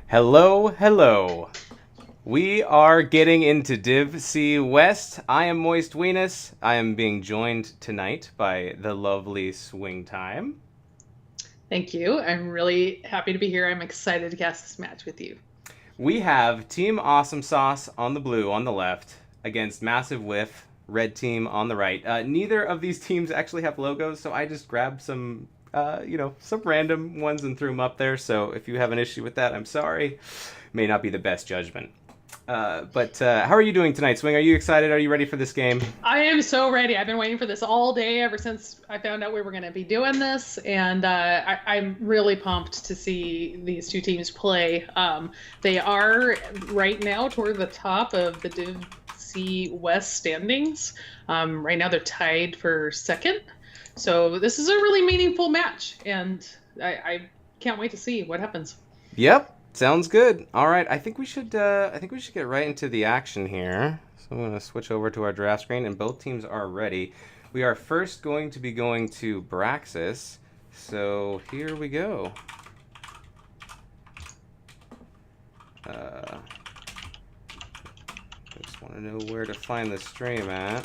Hello, hello. We are getting into Div C West. I am Moist Weenus. I am being joined tonight by the lovely Swing Time. Thank you. I'm really happy to be here. I'm excited to cast this match with you. We have Team Awesomesauce on the blue on the left against Massive Whiff, red team on the right. Neither of these teams actually have logos, so I just grabbed some random ones and threw them up there. So if you have an issue with that, I'm sorry. May not be the best judgment. But how are you doing tonight, Swing? Are you excited? Are you ready for this game? I am so ready. I've been waiting for this all day ever since I found out we were going to be doing this, and I'm really pumped to see these two teams play. They are right now toward the top of the Div C West standings. Right now they're tied for second, so this is a really meaningful match, and I can't wait to see what happens. Yep. Sounds good. All right, I think we should get right into the action here. So I'm going to switch over to our draft screen, and both teams are ready. We are first going to be going to Braxis. So here we go. I just want to know where to find the stream at.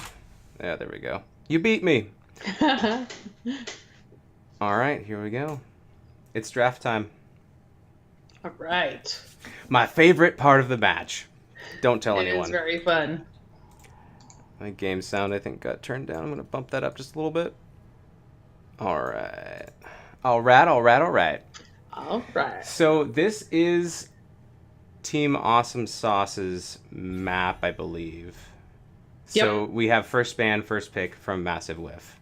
Yeah, there we go. You beat me. All right, here we go. It's draft time. All right. My favorite part of the match. Don't tell anyone. It is very fun. My game sound, I think, got turned down. I'm going to bump that up just a little bit. All right. All right. So this is Team Awesomesauce's map, I believe. So Yep. we have first ban, first pick from Massive Whiff.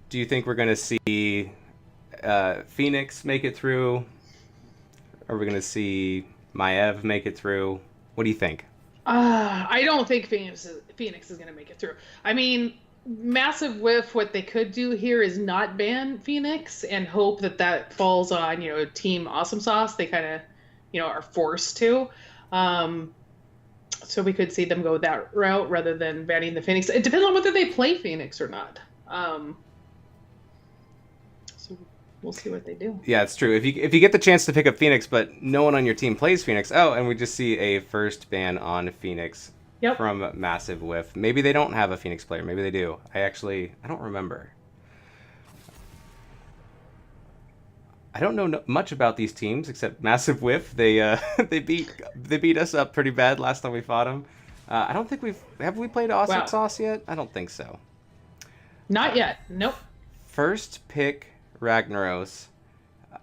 Do you think we're going to see Phoenix make it through? Are we going to see Maev make it through? What do you think? I don't think Phoenix is going to make it through. I mean, Massive Whiff, what they could do here is not ban Phoenix and hope that that falls on, Team Awesome Sauce. They kind of, are forced to. So we could see them go that route rather than banning the Phoenix. It depends on whether they play Phoenix or not. So we'll see what they do. Yeah, it's true. If you get the chance to pick up Phoenix, but no one on your team plays Phoenix, and we just see a first ban on Phoenix from Massive Whiff. Maybe they don't have a Phoenix player. Maybe they do. I don't remember. I don't know much about these teams except Massive Whiff. They they beat us up pretty bad last time we fought them. I don't think we played Awesome Sauce yet. I don't think so. Not yet. Nope. First pick Ragnaros.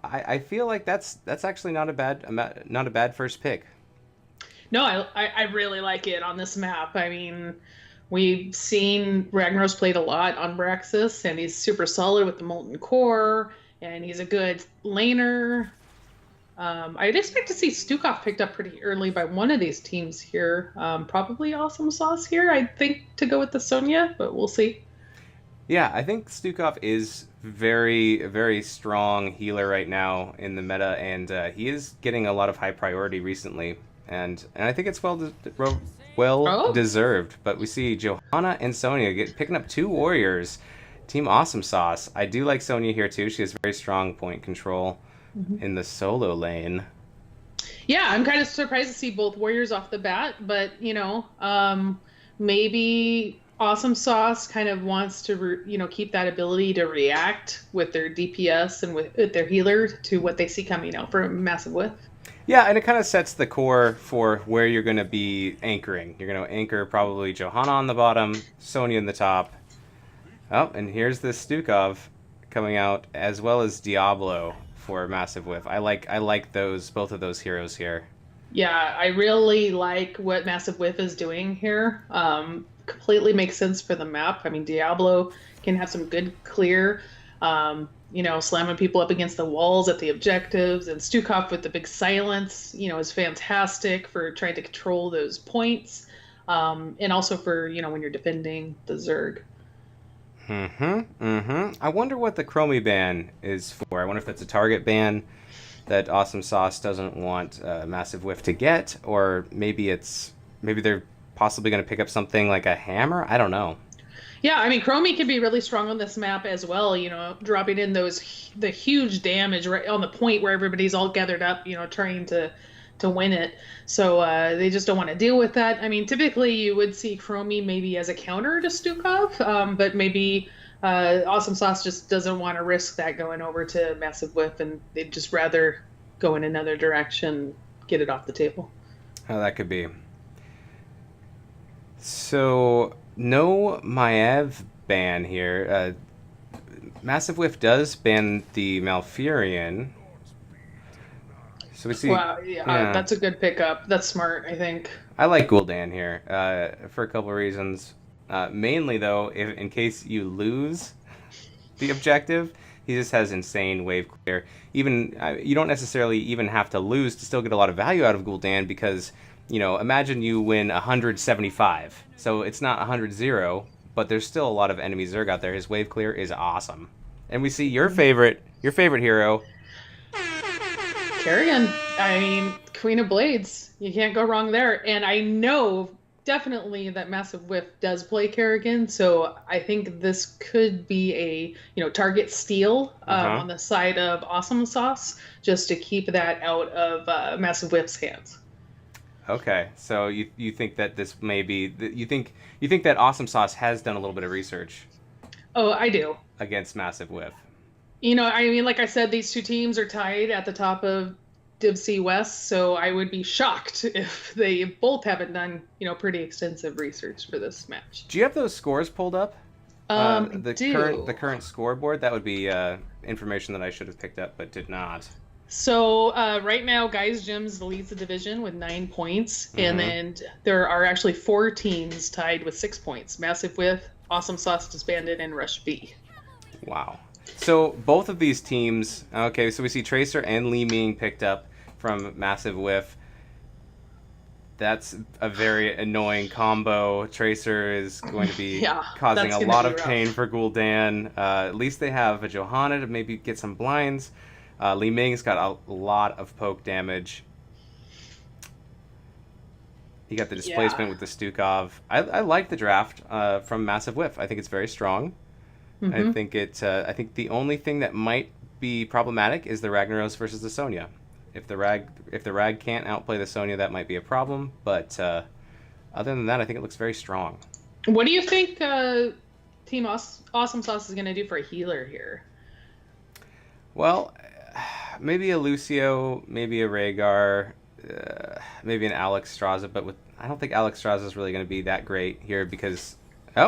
I feel like that's actually not a bad first pick. No, I really like it on this map. I mean, we've seen Ragnaros played a lot on Braxis, and he's super solid with the Molten Core, and he's a good laner. I'd expect to see Stukov picked up pretty early by one of these teams here. Probably Awesomesauce here, I think, to go with the Sonya, but we'll see. Yeah, I think Stukov is very, very strong healer right now in the meta, and he is getting a lot of high priority recently, and I think it's well deserved. But we see Johanna and Sonya picking up two warriors. Team Awesomesauce. I do like Sonya here too. She has very strong point control in the solo lane. Yeah, I'm kind of surprised to see both warriors off the bat, but maybe Awesomesauce kind of wants to, keep that ability to react with their DPS and with their healer to what they see coming out from Massive Whiff. Yeah, and it kind of sets the core for where you're going to be anchoring. You're going to anchor probably Johanna on the bottom, Sonya in the top. Oh, and here's the Stukov coming out, as well as Diablo for Massive Whiff. I like both of those heroes here. Yeah, I really like what Massive Whiff is doing here. Completely makes sense for the map. I mean, Diablo can have some good clear, slamming people up against the walls at the objectives, and Stukov with the big silence, is fantastic for trying to control those points, and also for, when you're defending the Zerg. I wonder what the Chromie ban is for. I wonder if that's a target ban that Awesomesauce doesn't want Massive Whiff to get, or maybe they're possibly going to pick up something like a hammer. I don't know. Yeah, I mean, Chromie can be really strong on this map as well, dropping in the huge damage right on the point where everybody's all gathered up, trying to win it. So they just don't want to deal with that. I mean, typically you would see Chromie maybe as a counter to Stukov, but maybe Awesome Sauce just doesn't want to risk that going over to Massive Whip, and they'd just rather go in another direction, get it off the table. Oh, that could be. So, no Maev ban here. Massive Whiff does ban the Malfurion. So we see. Wow, yeah, Yeah, that's a good pickup. That's smart, I think. I like Gul'dan here for a couple of reasons. Mainly, though, in case you lose the objective, he just has insane wave clear. Even you don't necessarily even have to lose to still get a lot of value out of Gul'dan because imagine you win 175, so it's not 100-0, but there's still a lot of enemy Zerg out there. His wave clear is awesome, and we see your favorite hero. Kerrigan, I mean, Queen of Blades. You can't go wrong there. And I know definitely that Massive Whiff does play Kerrigan, so I think this could be a, target steal Uh-huh. on the side of Awesome Sauce, just to keep that out of Massive Whiff's hands. Okay, so you think that this may be you think that Awesome Sauce has done a little bit of research Oh, I do. against Massive Whiff. I mean, like I said, these two teams are tied at the top of Div C West, so I would be shocked if they both haven't done, pretty extensive research for this match. Do you have those scores pulled up? I The do. current scoreboard, that would be information that I should have picked up but did not. So right now, Guys Gyms leads the division with 9 points, and Mhm. then there are actually 4 teams tied with 6 points. Massive With, Awesome Sauce Disbanded, and Rush B. Wow. So both of these teams, okay, so we see Tracer and Li Ming picked up from Massive Whiff. That's a very annoying combo. Tracer is going to be Yeah, causing that's a gonna lot be of rough. pain for Gul'dan. At least they have a Johanna to maybe get some blinds. Li Ming's got a lot of poke damage. He got the displacement Yeah. with the Stukov. I like the draft from Massive Whiff. I think it's very strong. I Hmm. think I think the only thing that might be problematic is the Ragnaros versus the Sonya. If the Rag can't outplay the Sonya, that might be a problem. But other than that, I think it looks very strong. What do you think Team Awesome Sauce is going to do for a healer here? Well, maybe a Lucio, maybe a Rhaegar, maybe an Alex Straza. But I don't think Alex Straza is really going to be that great here because they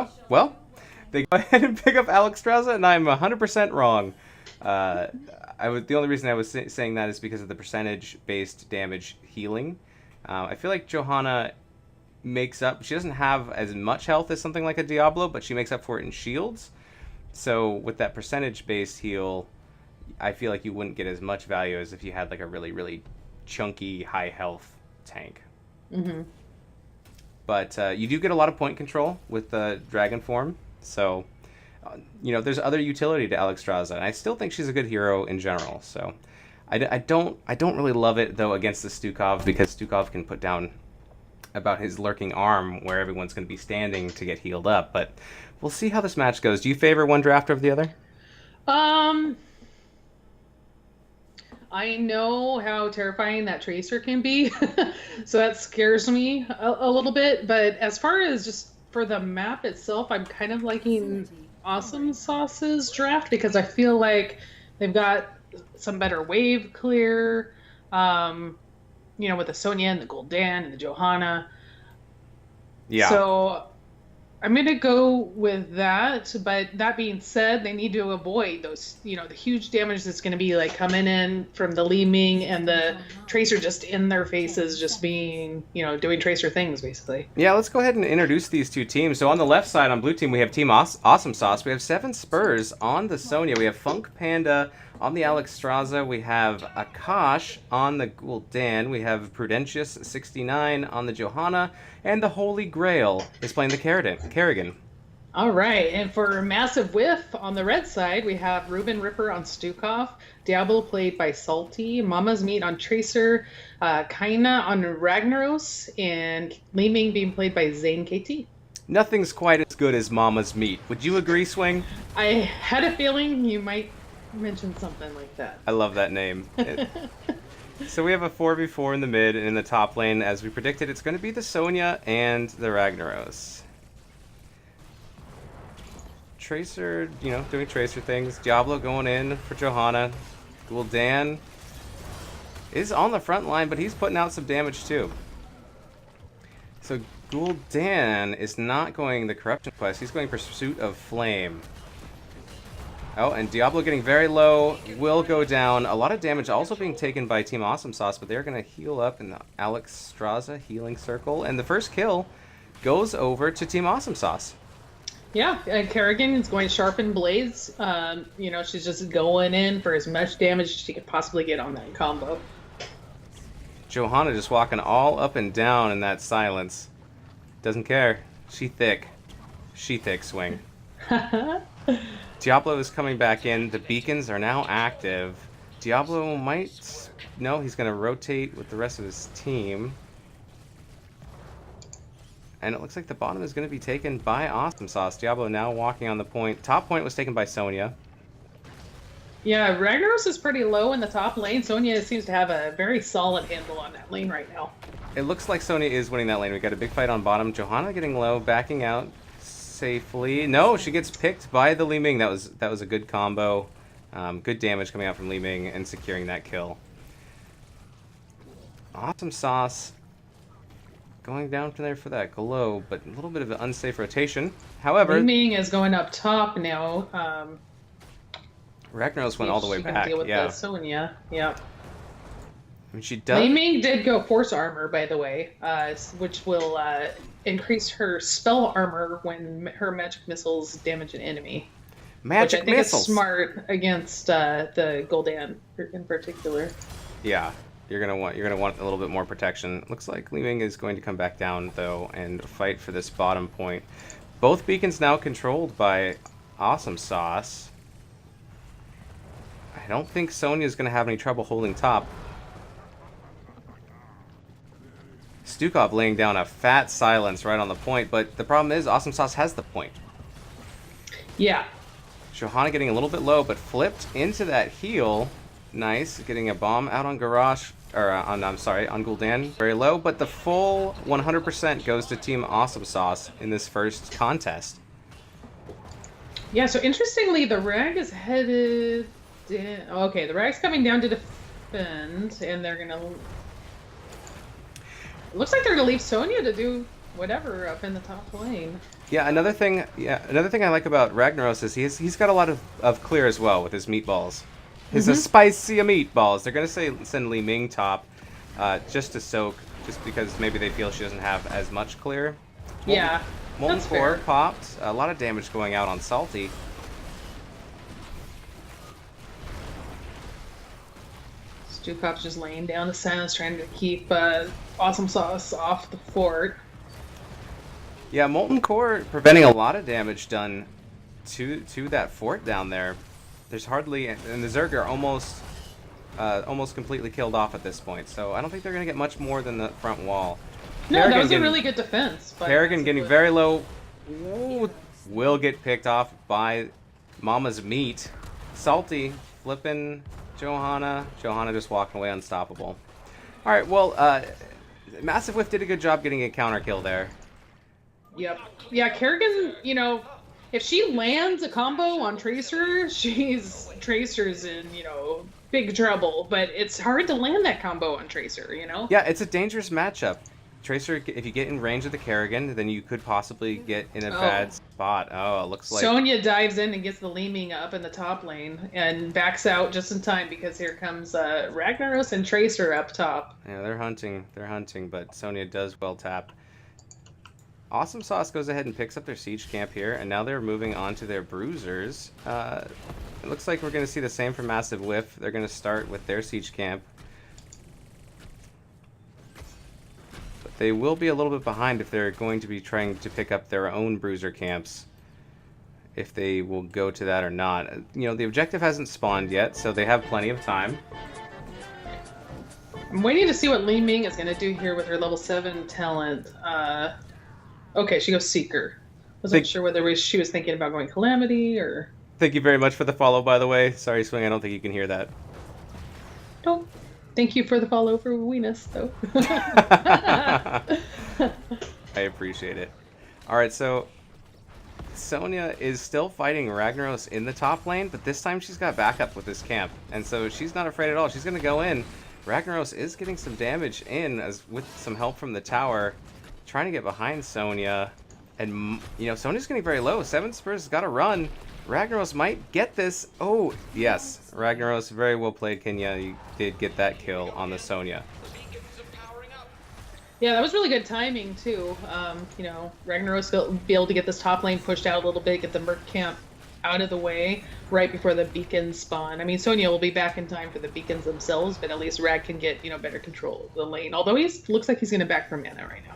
go ahead and pick up Alex Straza, and I'm 100% wrong. The only reason I was saying that is because of the percentage-based damage healing. I feel like Johanna makes up. She doesn't have as much health as something like a Diablo, but she makes up for it in shields. So with that percentage-based heal, I feel like you wouldn't get as much value as if you had like a really, really chunky, high health tank. Hmm. But you do get a lot of point control with the Dragon form. So, there's other utility to Alex Straza, and I still think she's a good hero in general. So, I don't really love it though against the Stukov because Stukov can put down about his lurking arm where everyone's going to be standing to get healed up. But we'll see how this match goes. Do you favor one draft over the other? Um, I know how terrifying that Tracer can be, so that scares me a little bit. But as far as just for the map itself, I'm kind of liking Awesome Sauce's draft because I feel like they've got some better wave clear, with the Sonya and the Gul'dan and the Johanna. Yeah. So I'm gonna go with that, but that being said, they need to avoid those, the huge damage that's gonna be like coming in from the Li Ming and the Tracer just in their faces, just being, doing Tracer things basically. Yeah, let's go ahead and introduce these two teams. So on the left side, on blue team, we have Team Awesome Sauce. We have 7 Spurs on the Sonya. We have Funk Panda on the Alex Straza. We have Akash on the Gul'dan. We have Prudentius 69 on the Johanna. And the Holy Grail is playing the Kerrigan. All right, and for Massive Whiff on the red side, we have Ruben Ripper on Stukov, Diablo played by Salty, Mama's Meat on Tracer, Kaina on Ragnaros, and Li Ming being played by Zane KT. Nothing's quite as good as Mama's meat. Would you agree, Swing? I had a feeling you might mention something like that. I love that name. So we have a 4v4 in the mid, and in the top lane, as we predicted, it's going to be the Sonya and the Ragnaros. Tracer, you know, doing Tracer things. Diablo going in for Johanna. Gul'dan is on the front line, but he's putting out some damage too. So Gul'dan is not going the Corruption quest. He's going Pursuit of Flame. Oh, and Diablo getting very low, will go down. A lot of damage also being taken by Team Awesomesauce, but they're going to heal up in the Alex Straza healing circle. And the first kill goes over to Team Awesomesauce. Yeah, Kerrigan is going Sharpen Blades. You know, she's just going in for as much damage as she could possibly get on that combo. Johanna just walking all up and down in that silence. Doesn't care. She thick. She thick, Swing. Diablo is coming back in. The beacons are now active. Diablo might... No, he's going to rotate with the rest of his team. And it looks like the bottom is going to be taken by Awesomesauce. Diablo now walking on the point. Top point was taken by Sonya. Yeah, Ragnaros is pretty low in the top lane. Sonya seems to have a very solid handle on that lane right now. It looks like Sonya is winning that lane. We got a big fight on bottom. Johanna getting low, backing out safely. No, she gets picked by the Li Ming. That was a good combo. Good damage coming out from Li Ming and securing that kill. Awesomesauce going down from there for that glow, but a little bit of an unsafe rotation. However, Li Ming is going up top now. Ragnaros went all the way back. Deal with Yeah, Sonya. Yeah. I mean, she does. Li Ming did go Force Armor, by the way, which will increase her spell armor when her magic missiles damage an enemy. Magic which I think missiles. is smart against the Gul'dan in particular. Yeah, you're gonna want a little bit more protection. Looks like Li Ming is going to come back down though and fight for this bottom point. Both beacons now controlled by Awesomesauce. I don't think Sonya is going to have any trouble holding top. Stukov laying down a fat silence right on the point, but the problem is Awesomesauce has the point. Yeah. Johanna getting a little bit low, but flipped into that heal. Nice, getting a bomb out on Garrosh, or on Gul'dan, very low, but the full 100% goes to Team Awesomesauce in this first contest. Yeah, so interestingly, the Rag is headed down. Okay, the Rag's coming down to defend, and they're gonna... It looks like they're gonna leave Sonya to do whatever up in the top lane. Yeah, another thing I like about Ragnaros is he's got a lot of clear as well with his meatballs. His spicy meatballs. They're gonna send Li Ming top, just to soak, just because maybe they feel she doesn't have as much clear. Yeah, Molten that's Core fair. popped. A lot of damage going out on Salty. Stukov's just laying down the silence, trying to keep Awesomesauce off the fort. Yeah, Molten Core preventing a lot of damage done to that fort down there. There's hardly, and the Zerg are almost completely killed off at this point. So I don't think they're gonna get much more than the front wall. No, that was a getting, really good defense. Kerrigan getting very low. Ooh, will get picked off by Mama's meat. Salty flipping Johanna. Johanna just walking away unstoppable. All right, well, Massive Whiff did a good job getting a counter kill there. Yep. Yeah, Kerrigan, you know, if she lands a combo on Tracer, Tracer's in, you know, big trouble. But it's hard to land that combo on Tracer, you know? Yeah, it's a dangerous matchup. Tracer, if you get in range of the Kerrigan, then you could possibly get in a bad spot. Oh, it looks like... Sonya dives in and gets the Li Ming up in the top lane and backs out just in time because here comes Ragnaros and Tracer up top. Yeah, they're hunting, but Sonya does well tap. Awesomesauce goes ahead and picks up their siege camp here, and now they're moving on to their bruisers. It looks like we're going to see the same for Massive Whiff. They're going to start with their siege camp. But they will be a little bit behind if they're going to be trying to pick up their own bruiser camps. If they will go to that or not. You know, the objective hasn't spawned yet, so they have plenty of time. I'm waiting to see what Li Ming is going to do here with her level 7 talent. Okay, she goes Seeker. Wasn't sure whether she was thinking about going Calamity or... Thank you very much for the follow, by the way. Sorry, Swing, I don't think you can hear that. Oh, thank you for the follow for Weenus, though. I appreciate it. Alright, so Sonya is still fighting Ragnaros in the top lane, but this time she's got backup with this camp. And so she's not afraid at all. She's going to go in. Ragnaros is getting some damage in as with some help from the tower, trying to get behind Sonya. And, you know, Sonya's getting very low. 7 Spurs has got to run. Ragnaros might get this. Oh, yes. Ragnaros, very well played, Kenya. You did get that kill on the Sonya. Yeah, that was really good timing, too. You know, Ragnaros will be able to get this top lane pushed out a little bit, get the Merc camp out of the way right before the beacons spawn. I mean, Sonya will be back in time for the beacons themselves, but at least Rag can get, you know, better control of the lane. Although he looks like he's going to back for mana right now.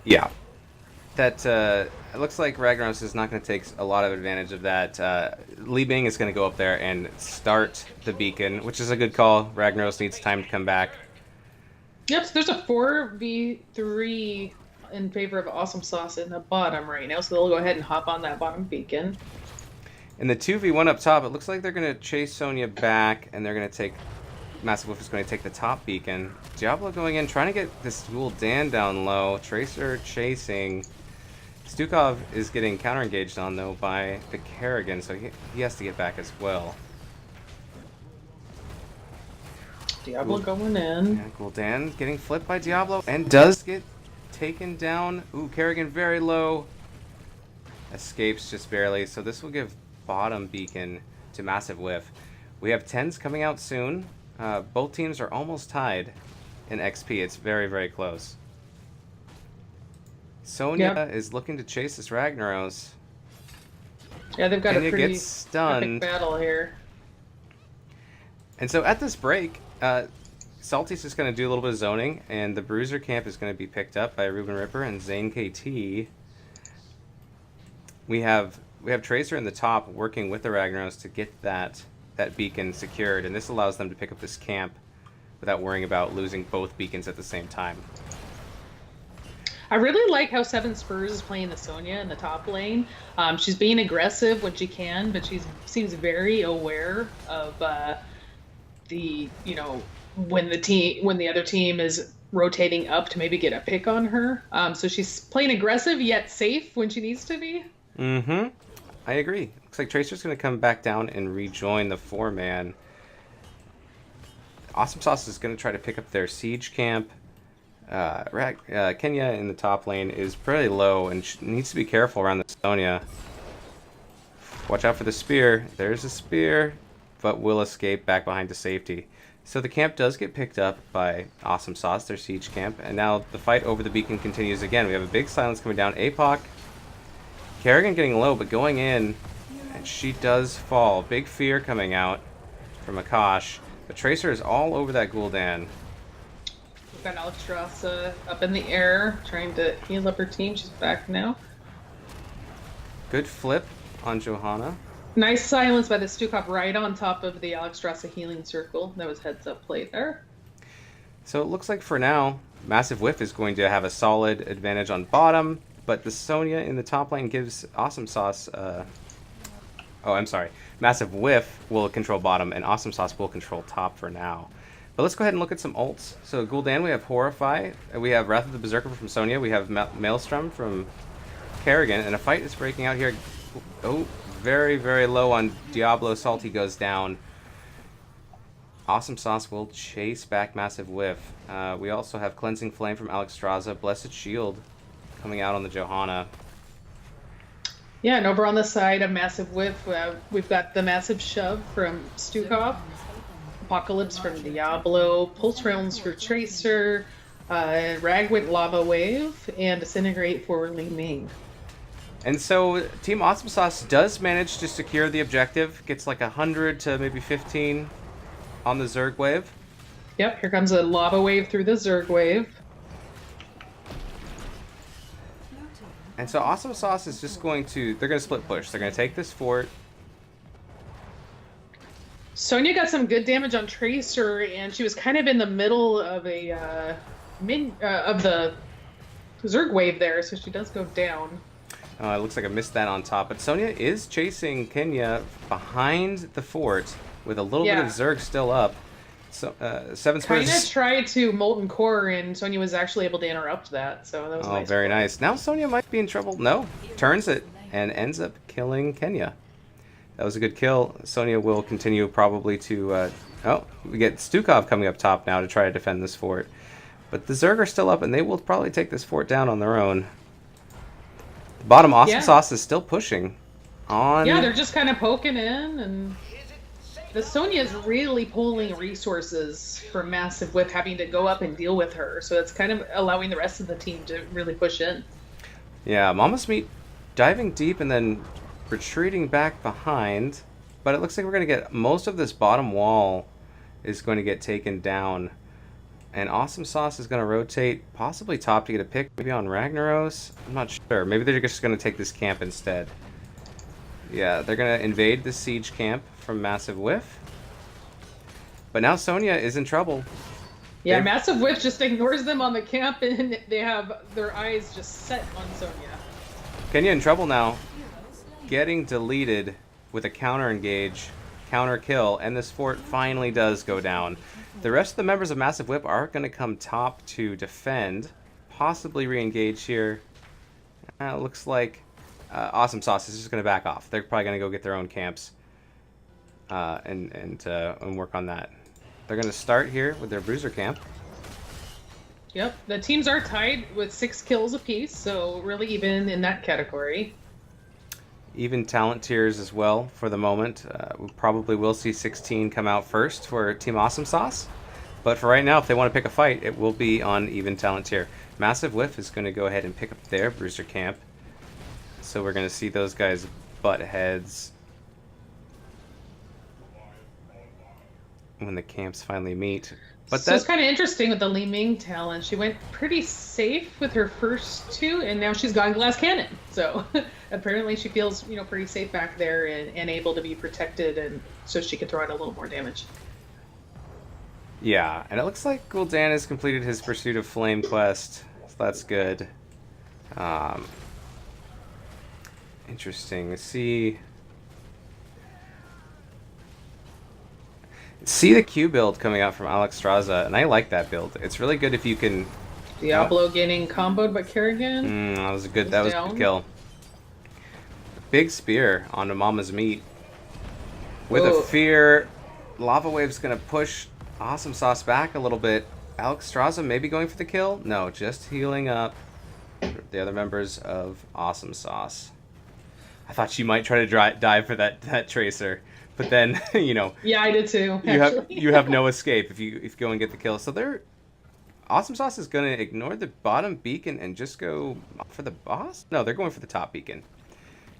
Yeah. That, it looks like Ragnaros is not going to take a lot of advantage of that. Li Bing is going to go up there and start the beacon, which is a good call. Ragnaros needs time to come back. Yep, so there's a 4v3 in favor of Awesomesauce in the bottom right now, so they'll go ahead and hop on that bottom beacon. In the 2v1 up top, it looks like they're going to chase Sonya back, and they're going to take... Massive Whiff is going to take the top beacon. Diablo going in, trying to get this Gul'dan down low. Tracer chasing. Stukov is getting counter-engaged on, though, by the Kerrigan, so he has to get back as well. Diablo going in. Yeah, Gul'dan getting flipped by Diablo, and does get taken down. Ooh, Kerrigan very low. Escapes just barely, so this will give bottom beacon to Massive Whiff. We have 10s coming out soon. Both teams are almost tied in XP. It's very, very close. Sonya is looking to chase this Ragnaros. Yeah, they've got a pretty gets stunned. epic battle here. And so at this break, Salty's just going to do a little bit of zoning, and the Bruiser camp is going to be picked up by Ruben Ripper and Zane KT. We have Tracer in the top working with the Ragnaros to get that beacon secured, and this allows them to pick up this camp without worrying about losing both beacons at the same time. I really like how 7 Spurs is playing the Sonya in the top lane. She's being aggressive when she can, but she seems very aware of the, you know, when the other team is rotating up to maybe get a pick on her. So she's playing aggressive yet safe when she needs to be. Mm-hmm. I agree. Looks like Tracer's going to come back down and rejoin the 4-man. Awesomesauce is going to try to pick up their siege camp. Kenya in the top lane is pretty low and needs to be careful around the Sonya. Watch out for the spear. There's a spear, but will escape back behind to safety. So the camp does get picked up by Awesomesauce, their siege camp, and now the fight over the beacon continues again. We have a big silence coming down. APOC, Kerrigan getting low, but going in, and she does fall. Big fear coming out from Akash. The Tracer is all over that Gul'dan. We've got Alexstrasza up in the air, trying to heal up her team. She's back now. Good flip on Johanna. Nice silence by the Stukov right on top of the Alexstrasza healing circle. That was heads up play there. So it looks like for now, Massive Whiff is going to have a solid advantage on bottom, but the Sonya in the top lane gives Awesomesauce... Oh, I'm sorry. Massive Whiff will control bottom, and Awesomesauce will control top for now. But let's go ahead and look at some ults. So Gul'dan, we have Horrify. We have Wrath of the Berserker from Sonya. We have Maelstrom from Kerrigan. And a fight is breaking out here. Oh, very, very low on Diablo. Salty goes down. Awesomesauce will chase back Massive Whiff. We also have Cleansing Flame from Alexstrasza. Blessed Shield coming out on the Johanna. Yeah, and over on the side of Massive Whiff, we've got the Massive Shove from Stukov, Apocalypse from Diablo, Pulse Realms for Tracer, Ragwit Lava Wave, and Disintegrate for Li Ming. And so Team Awesomesauce does manage to secure the objective. Gets like 100 to maybe 15 on the Zerg wave. Yep, here comes a Lava Wave through the Zerg wave. And so Awesomesauce is just going to... They're going to split push. They're going to take this fort. Sonya got some good damage on Tracer, and she was kind of in the middle of a Zerg wave there, so she does go down. It looks like I missed that on top. But Sonya is chasing Kenya behind the fort with a little bit of Yeah. Zerg still up. So, Seven Kind of Spurs. tried to Molten Core, and Sonya was actually able to interrupt that, so that was Oh, nice. very nice. Now Sonya might be in trouble. No, turns it and ends up killing Kenya. That was a good kill. Sonya will continue probably to... oh, we get Stukov coming up top now to try to defend this fort. But the Zerg are still up, and they will probably take this fort down on their own. The bottom Awesomesauce is still pushing on... Yeah, they're just kind of poking in, and the Sonya's really pulling resources for Massive Whip having to go up and deal with her, so it's kind of allowing the rest of the team to really push in. Yeah, Mama's Meat diving deep and then retreating back behind. But it looks like we're going to get most of this bottom wall is going to get taken down. And Awesomesauce is going to rotate possibly top to get a pick, maybe on Ragnaros. I'm not sure. Maybe they're just going to take this camp instead. Yeah, they're going to invade the siege camp from Massive Whiff. But now Sonya is in trouble. Yeah, Massive Whip just ignores them on the camp, and they have their eyes just set on Sonya. Kenya in trouble now. Getting deleted with a counter engage, counter kill, and this fort finally does go down. The rest of the members of Massive Whip are going to come top to defend, possibly re-engage here. It looks like Awesomesauce is just going to back off. They're probably going to go get their own camps and work on that. They're going to start here with their bruiser camp. Yep, the teams are tied with 6 kills apiece, so really even in that category. Even talent tiers as well for the moment. We probably will see 16 come out first for Team Awesomesauce. But for right now, if they want to pick a fight, it will be on even talent tier. Massive Whiff is going to go ahead and pick up their bruiser camp. So we're going to see those guys butt heads when the camps finally meet. But so it's kind of interesting with the Li Ming talent. She went pretty safe with her first 2, and now she's got glass cannon. So apparently she feels, pretty safe back there and able to be protected, and so she can throw out a little more damage. Yeah, and it looks like Gul'dan has completed his Pursuit of Flame quest, so that's good. Interesting. Let's see the Q build coming out from Alex Straza, and I like that build. It's really good if you can... Diablo getting comboed by Kerrigan. That was a good kill. Big spear onto Mama's Meat. With a fear, Lava Wave's going to push Awesomesauce back a little bit. Alex Straza maybe going for the kill? No, just healing up the other members of Awesomesauce. I thought she might try to dive for that Tracer. But then, Yeah, I did too. You have no escape if you go and get the kill. So Awesomesauce is going to ignore the bottom beacon and just go for the boss? No, they're going for the top beacon.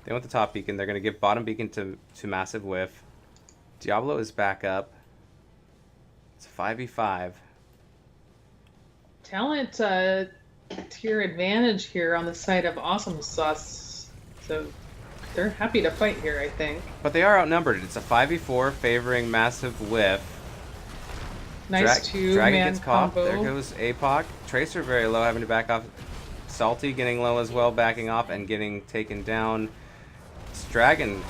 They want the top beacon. They're going to give bottom beacon to Massive Whiff. Diablo is back up. It's a 5v5. Talent tier advantage here on the side of Awesomesauce. So they're happy to fight here, I think. But they are outnumbered. It's a 5v4 favoring Massive Whiff. Nice Dragon gets caught. combo. There goes APOC. Tracer very low, having to back off. Salty getting low as well, backing off and getting taken down. Dragon,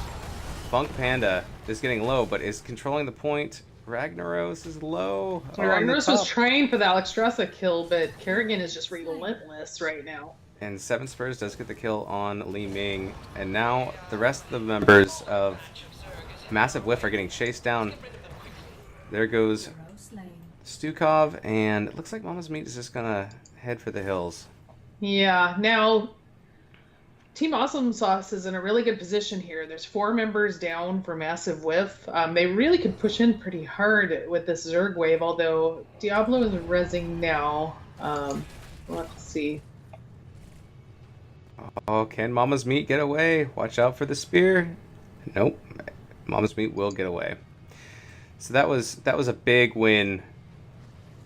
Funk Panda, is getting low, but is controlling the point. Ragnaros is low. Ragnaros was trying for the Alexstrasza kill, but Kerrigan is just relentless right now. And Seven Spurs does get the kill on Li Ming. And now the rest of the members of Massive Whiff are getting chased down. There goes Stukov, and it looks like Mama's Meat is just going to head for the hills. Yeah, now Team Awesomesauce is in a really good position here. There's 4 members down for Massive Whiff. They really could push in pretty hard with this Zerg wave, although Diablo is rezzing now. Let's see. Oh, can Mama's Meat get away? Watch out for the spear. Nope. Mama's Meat will get away. So that was a big win.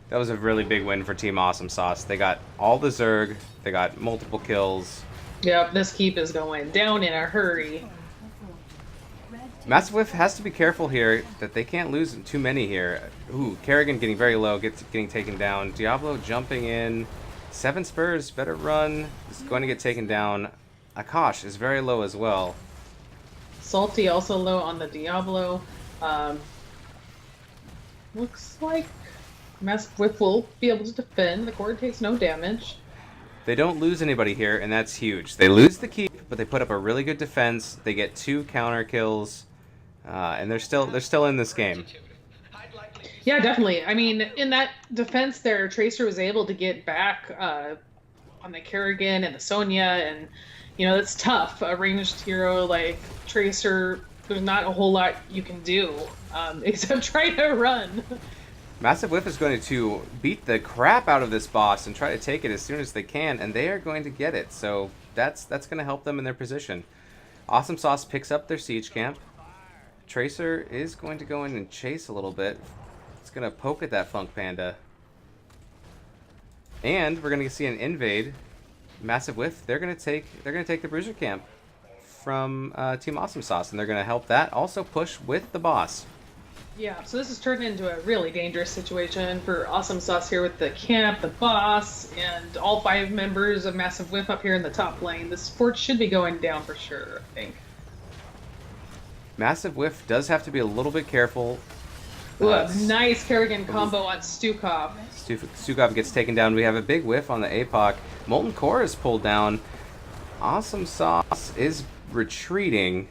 That was a really big win for Team Awesomesauce. They got all the Zerg. They got multiple kills. Yep, this keep is going down in a hurry. Massive Whiff has to be careful here that they can't lose too many here. Ooh, Kerrigan getting very low, getting taken down. Diablo jumping in 7 Spurs, better run. Is going to get taken down. Akash is very low as well. Salty also low on the Diablo. Looks like Massive Whiff will be able to defend. The core takes no damage. They don't lose anybody here, and that's huge. They lose the keep, but they put up a really good defense. They get 2 counter kills, and they're still in this game. Yeah, definitely. I mean, in that defense there, Tracer was able to get back on the Kerrigan and the Sonya, and, you know, it's tough. A ranged hero like Tracer, there's not a whole lot you can do except try to run. Massive Whiff is going to beat the crap out of this boss and try to take it as soon as they can, and they are going to get it. So that's going to help them in their position. Awesomesauce picks up their siege camp. Tracer is going to go in and chase a little bit. It's going to poke at that Funk Panda. And we're going to see an invade. Massive Whiff, they're going to take the Bruiser camp from Team Awesomesauce, and they're going to help that also push with the boss. Yeah, so this has turned into a really dangerous situation for Awesomesauce here with the camp, the boss, and all 5 members of Massive Whiff up here in the top lane. This fort should be going down for sure, I think. Massive Whiff does have to be a little bit careful. Ooh, a nice Kerrigan combo on Stukov. Stukov gets taken down. We have a big whiff on the APOC. Molten Core is pulled down. Awesomesauce is retreating.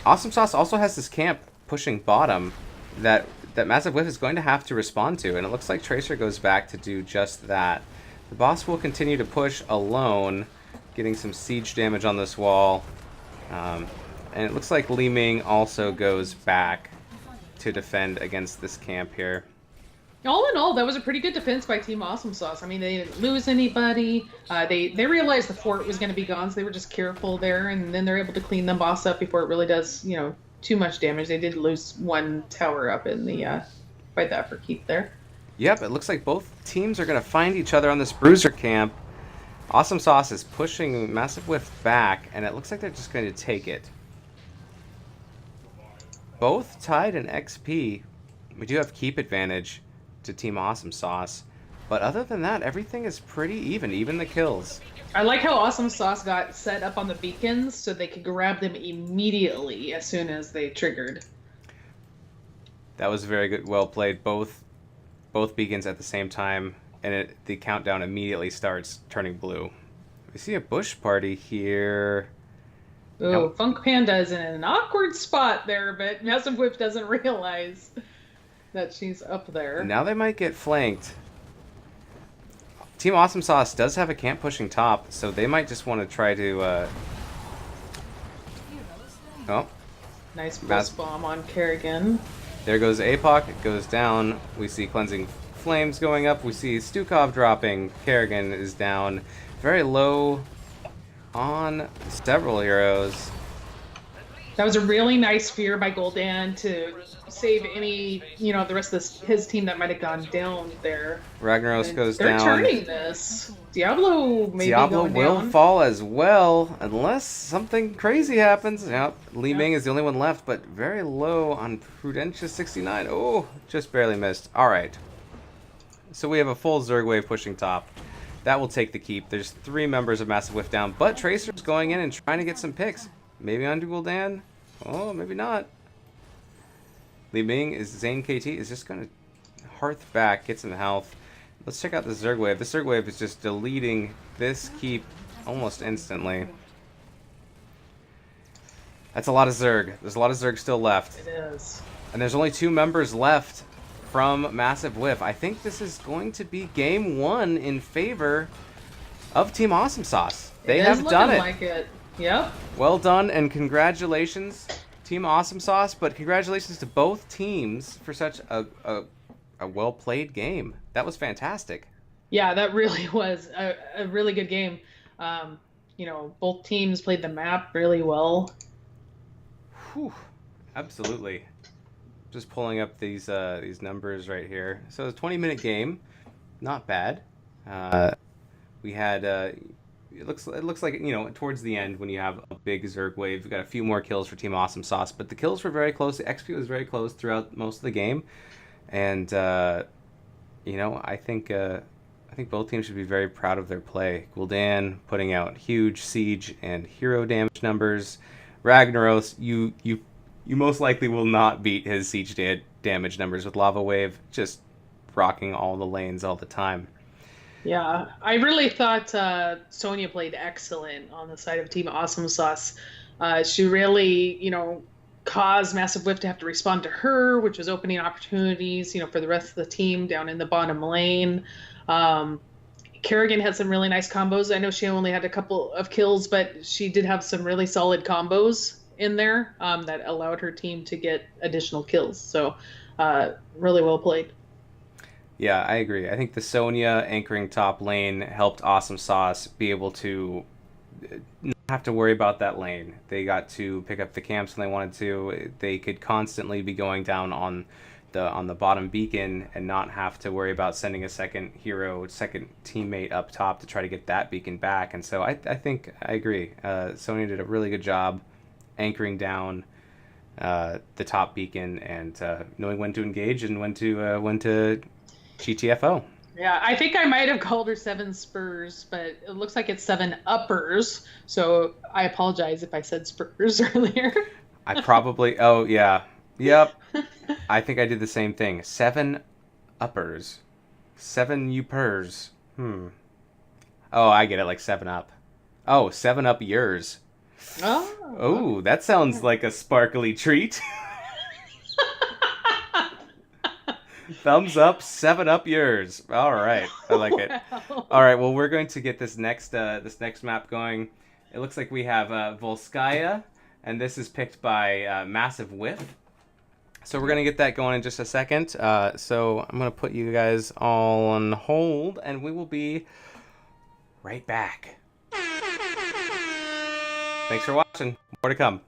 Awesomesauce also has this camp pushing bottom that Massive Whiff is going to have to respond to, and it looks like Tracer goes back to do just that. The boss will continue to push alone, getting some siege damage on this wall. And it looks like Li Ming also goes back to defend against this camp here. All in all, that was a pretty good defense by Team Awesomesauce. I mean, they didn't lose anybody. They realized the fort was going to be gone, so they were just careful there, and then they're able to clean the boss up before it really does, you know, too much damage. They did lose 1 tower up in the fight that for keep there. Yep, it looks like both teams are going to find each other on this Bruiser camp. Awesomesauce is pushing Massive Whiff back, and it looks like they're just going to take it. Both tied in XP. We do have keep advantage to Team Awesomesauce, but other than that, everything is pretty even the kills. I like how Awesomesauce got set up on the beacons so they could grab them immediately as soon as they triggered. That was very good, well played. Both beacons at the same time, and the countdown immediately starts turning blue. We see a bush party here. Ooh, Now, Funk Panda is in an awkward spot there, but Massive Whip doesn't realize that she's up there. now they might get flanked. Team Awesomesauce does have a camp pushing top, so they might just want to try to... Oh. Nice pulse bomb on Kerrigan. There goes APOC. It goes down. We see Cleansing Flames going up. We see Stukov dropping. Kerrigan is down. Very low on several heroes. That was a really nice fear by Gul'dan to save any, you know, the rest of his team that might have gone down there. Ragnaros goes they're down. turning this. Diablo may Diablo be going will down. fall as well, unless something crazy happens. Yep, Li Ming is the only one left, but very low on Prudentious 69. Oh, just barely missed. All right. So we have a full Zerg wave pushing top. That will take the keep. There's 3 members of Massive Whiff down, but Tracer's going in and trying to get some picks. Maybe on Gul'dan. Oh, maybe not. Li Ming is Zane KT is just going to hearth back, get some health. Let's check out the Zerg wave. The Zerg wave is just deleting this keep almost instantly. That's a lot of Zerg. There's a lot of Zerg still left. It is. And there's only 2 members left from Massive Whiff. I think this is going to be game 1 in favor of Team Awesomesauce. They have done it. Like it. Yep. Well done, and congratulations, Team Awesomesauce, but congratulations to both teams for such a well-played game. That was fantastic. Yeah, that really was a really good game. You know, both teams played the map really well. Whew. Absolutely. Just pulling up these numbers right here. So it's a 20-minute game. Not bad. We had... It looks like, you know, towards the end when you have a big Zerg wave, we got a few more kills for Team Awesomesauce, but the kills were very close. The XP was very close throughout most of the game, and you know, I think think both teams should be very proud of their play. Gul'dan putting out huge siege and hero damage numbers. Ragnaros, you most likely will not beat his siege damage numbers with Lava Wave, just rocking all the lanes all the time. Yeah, I really thought Sonya played excellent on the side of Team Awesome Sauce. She really, caused Massive Whiff to have to respond to her, which was opening opportunities, for the rest of the team down in the bottom lane. Um, Kerrigan had some really nice combos. I know she only had a couple of kills, but she did have some really solid combos in there that allowed her team to get additional kills. So, really well played. Yeah, I agree. I think the Sonya anchoring top lane helped Awesome Sauce be able to not have to worry about that lane. They got to pick up the camps when they wanted to. They could constantly be going down on the bottom beacon and not have to worry about sending a second hero, second teammate up top to try to get that beacon back. And so I think I agree. Sonya did a really good job anchoring down the top beacon and knowing when to engage and when to GTFO. Yeah, I think I might have called her seven spurs, but it looks like it's seven uppers. So I apologize if I said spurs earlier. I probably, oh yeah, yep. I think I did the same thing. 7 uppers, 7 upers. Oh, I get it, like 7 up. Oh, 7 up yours. Oh, that sounds like a sparkly treat. Thumbs up, 7 up yours. All right, I like it. All right, well, we're going to get this next map going. It looks like we have Volskaya, and this is picked by Massive Whiff. So we're gonna get that going in just a second. So I'm gonna put you guys all on hold, and we will be right back. Thanks for watching. More to come.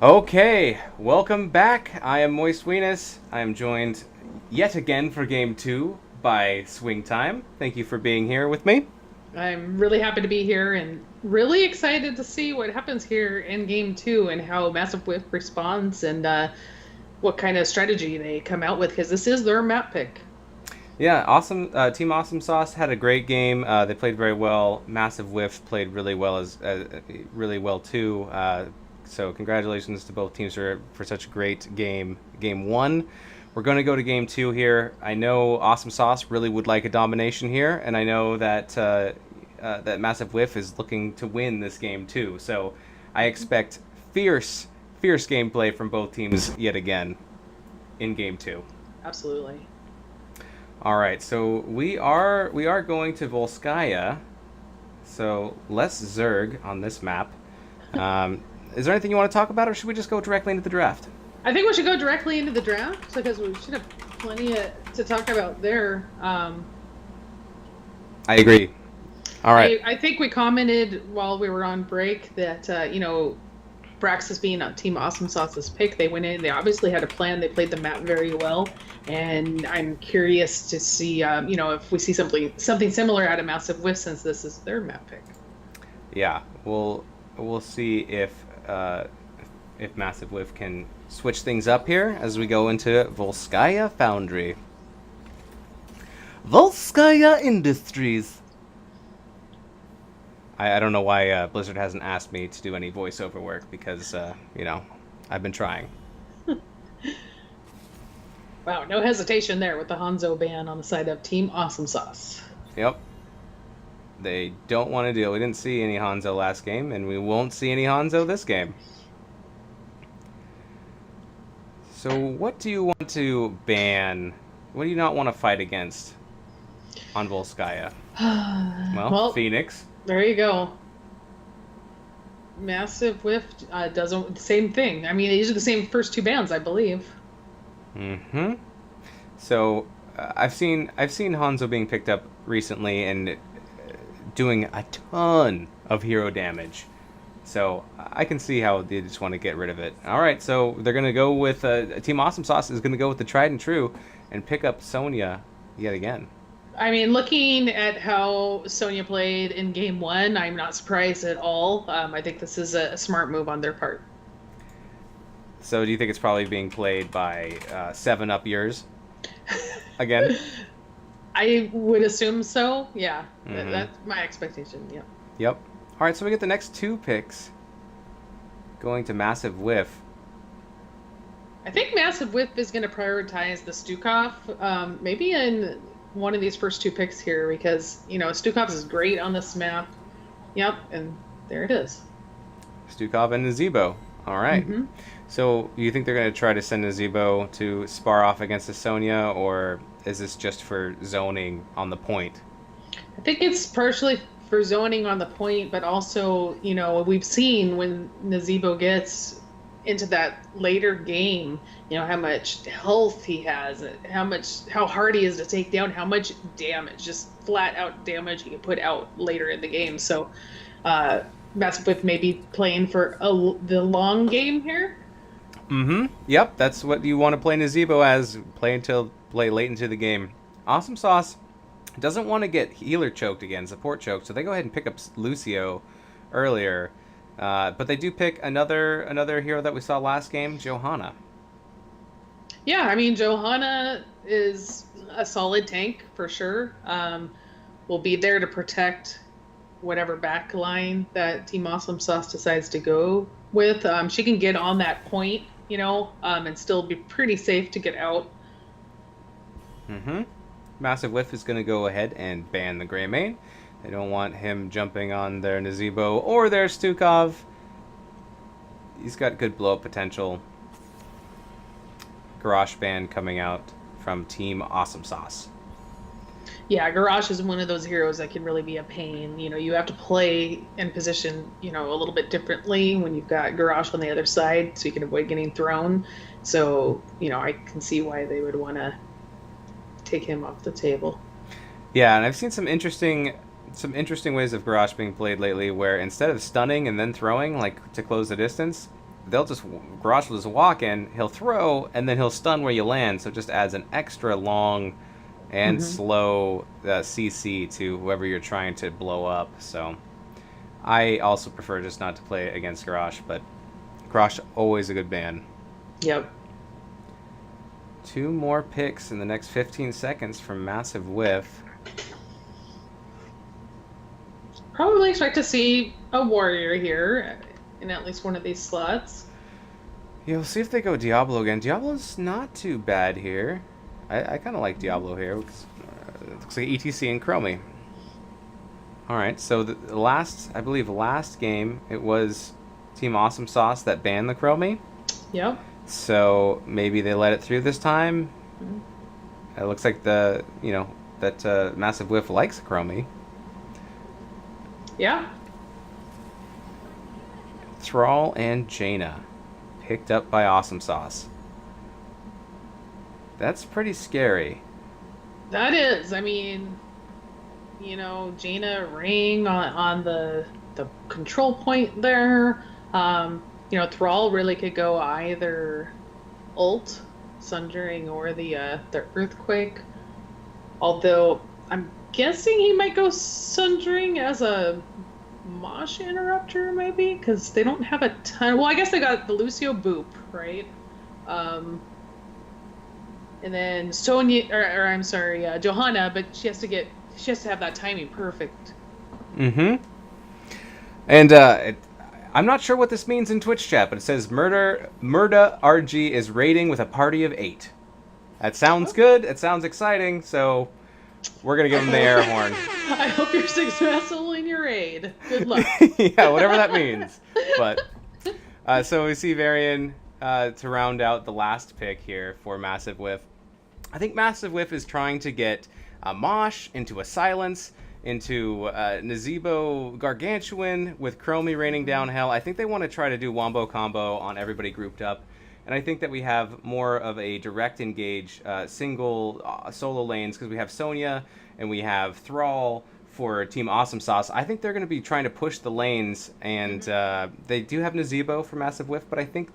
Okay, welcome back. I am Moist Weenus. I am joined yet again for Game 2 by Swing Time. Thank you for being here with me. I'm really happy to be here and really excited to see what happens here in game two and how Massive Whiff responds and what kind of strategy they come out with because this is their map pick. Yeah, awesome. Team Awesomesauce had a great game. They played very well. Massive Whiff played really well really well too. So congratulations to both teams for such a great game. Game 1. We're going to go to Game 2 here. I know Awesomesauce really would like a domination here, and I know that that Massive Whiff is looking to win this game too. So I expect fierce gameplay from both teams yet again in Game 2. Absolutely. All right, so we are going to Volskaya. So less Zerg on this map. Is there anything you want to talk about, or should we just go directly into the draft? I think we should go directly into the draft because we should have plenty to talk about there. I agree. All right. I think we commented while we were on break that, Braxis being on Team Awesomesauce's pick, they went in, they obviously had a plan, they played the map very well, and I'm curious to see, if we see something similar out of Massive Whiff since this is their map pick. Yeah, we'll see if Massive Whiff can switch things up here as we go into Volskaya Foundry. Volskaya Industries. I don't know why Blizzard hasn't asked me to do any voiceover work because, I've been trying. Wow, no hesitation there with the Hanzo ban on the side of Team Awesomesauce. Yep. They don't want to deal. We didn't see any Hanzo last game, and we won't see any Hanzo this game. So what do you want to ban? What do you not want to fight against on Volskaya? Well, Phoenix. There you go. Massive Whiff doesn't same thing. I mean, these are the same first two bands, I believe. Mm-hmm. So I've seen Hanzo being picked up recently and doing a ton of hero damage. So I can see how they just want to get rid of it. All right, so they're gonna go with Team Awesomesauce is gonna go with the tried and true and pick up Sonya yet again. I mean, looking at how Sonya played in game 1, I'm not surprised at all. I think this is a smart move on their part. So do you think it's probably being played by 7-up years again? I would assume so. Yeah, Mm-hmm. That's my expectation. Yeah. Yep. All right, so we get the next 2 picks going to Massive Whiff. I think Massive Whiff is going to prioritize the Stukov, maybe in one of these first 2 picks here because, Stukov is great on this map. Yep, and there it is. Stukov and Nazebo. All right. Mm-hmm. So you think they're going to try to send Nazebo to spar off against the Sonya, or is this just for zoning on the point? I think it's partially for zoning on the point, but also, we've seen when Nazebo gets into that later game, how much health he has, how hard he is to take down, how much damage, just flat out damage he can put out later in the game. So, Massive Whiff may be playing for the long game here. Mm-hmm. Yep, that's what you want to play Nazebo as. Play late into the game. Awesomesauce doesn't want to get healer choked again, support choked, so they go ahead and pick up Lucio earlier. But they do pick another hero that we saw last game, Johanna. Yeah, I mean, Johanna is a solid tank for sure. Will be there to protect whatever back line that Team Awesomesauce decides to go with. She can get on that point, and still be pretty safe to get out. Mm-hmm. Massive Whiff is going to go ahead and ban the Greymane. They don't want him jumping on their Nazebo or their Stukov. He's got good blow-up potential. Garrosh ban coming out from Team Awesomesauce. Yeah, Garrosh is one of those heroes that can really be a pain. You have to play in position, a little bit differently when you've got Garrosh on the other side so you can avoid getting thrown. So, I can see why they would want to take him off the table. Yeah, and I've seen some interesting ways of Garrosh being played lately where instead of stunning and then throwing, like to close the distance, Garrosh will just walk in, he'll throw, and then he'll stun where you land, so it just adds an extra long and slow CC to whoever you're trying to blow up. So I also prefer just not to play against Garrosh, but Garrosh, always a good ban. Yep. 2 more picks in the next 15 seconds from Massive Whiff. Probably expect to see a warrior here in at least one of these slots. Yeah, we'll see if they go Diablo again. Diablo's not too bad here. I kind of like Diablo here. It looks like ETC and Chromie. Alright, so the last game, it was Team Awesomesauce that banned the Chromie. Yep. So maybe they let it through this time. It looks like that Massive Whiff likes Chromie. Yeah. Thrall and Jaina picked up by Awesomesauce. That's pretty scary. That is. I mean, Jaina ring on the control point there. Thrall really could go either ult, Sundering, or the Earthquake. Although I'm guessing he might go Sundering as a Mosh Interrupter, maybe, because they don't have a ton. Well, I guess they got the Lucio Boop, right? And then Johanna, but she has to have that timing perfect. And I'm not sure what this means in Twitch chat, but it says Murda RG is raiding with a party of 8. That sounds good. It sounds exciting. So we're gonna give him the air horn. I hope you're successful in your raid. Good luck. Yeah, whatever that means. But so we see Varian to round out the last pick here for Massive Whiff. I think Massive Whiff is trying to get a Mosh into a Silence, into Nazebo Gargantuan with Chromie raining down hell. I think they want to try to do Wombo combo on everybody grouped up. And I think that we have more of a direct engage single solo lanes because we have Sonya and we have Thrall for Team Awesomesauce. I think they're going to be trying to push the lanes, and they do have Nazebo for Massive Whiff, but I think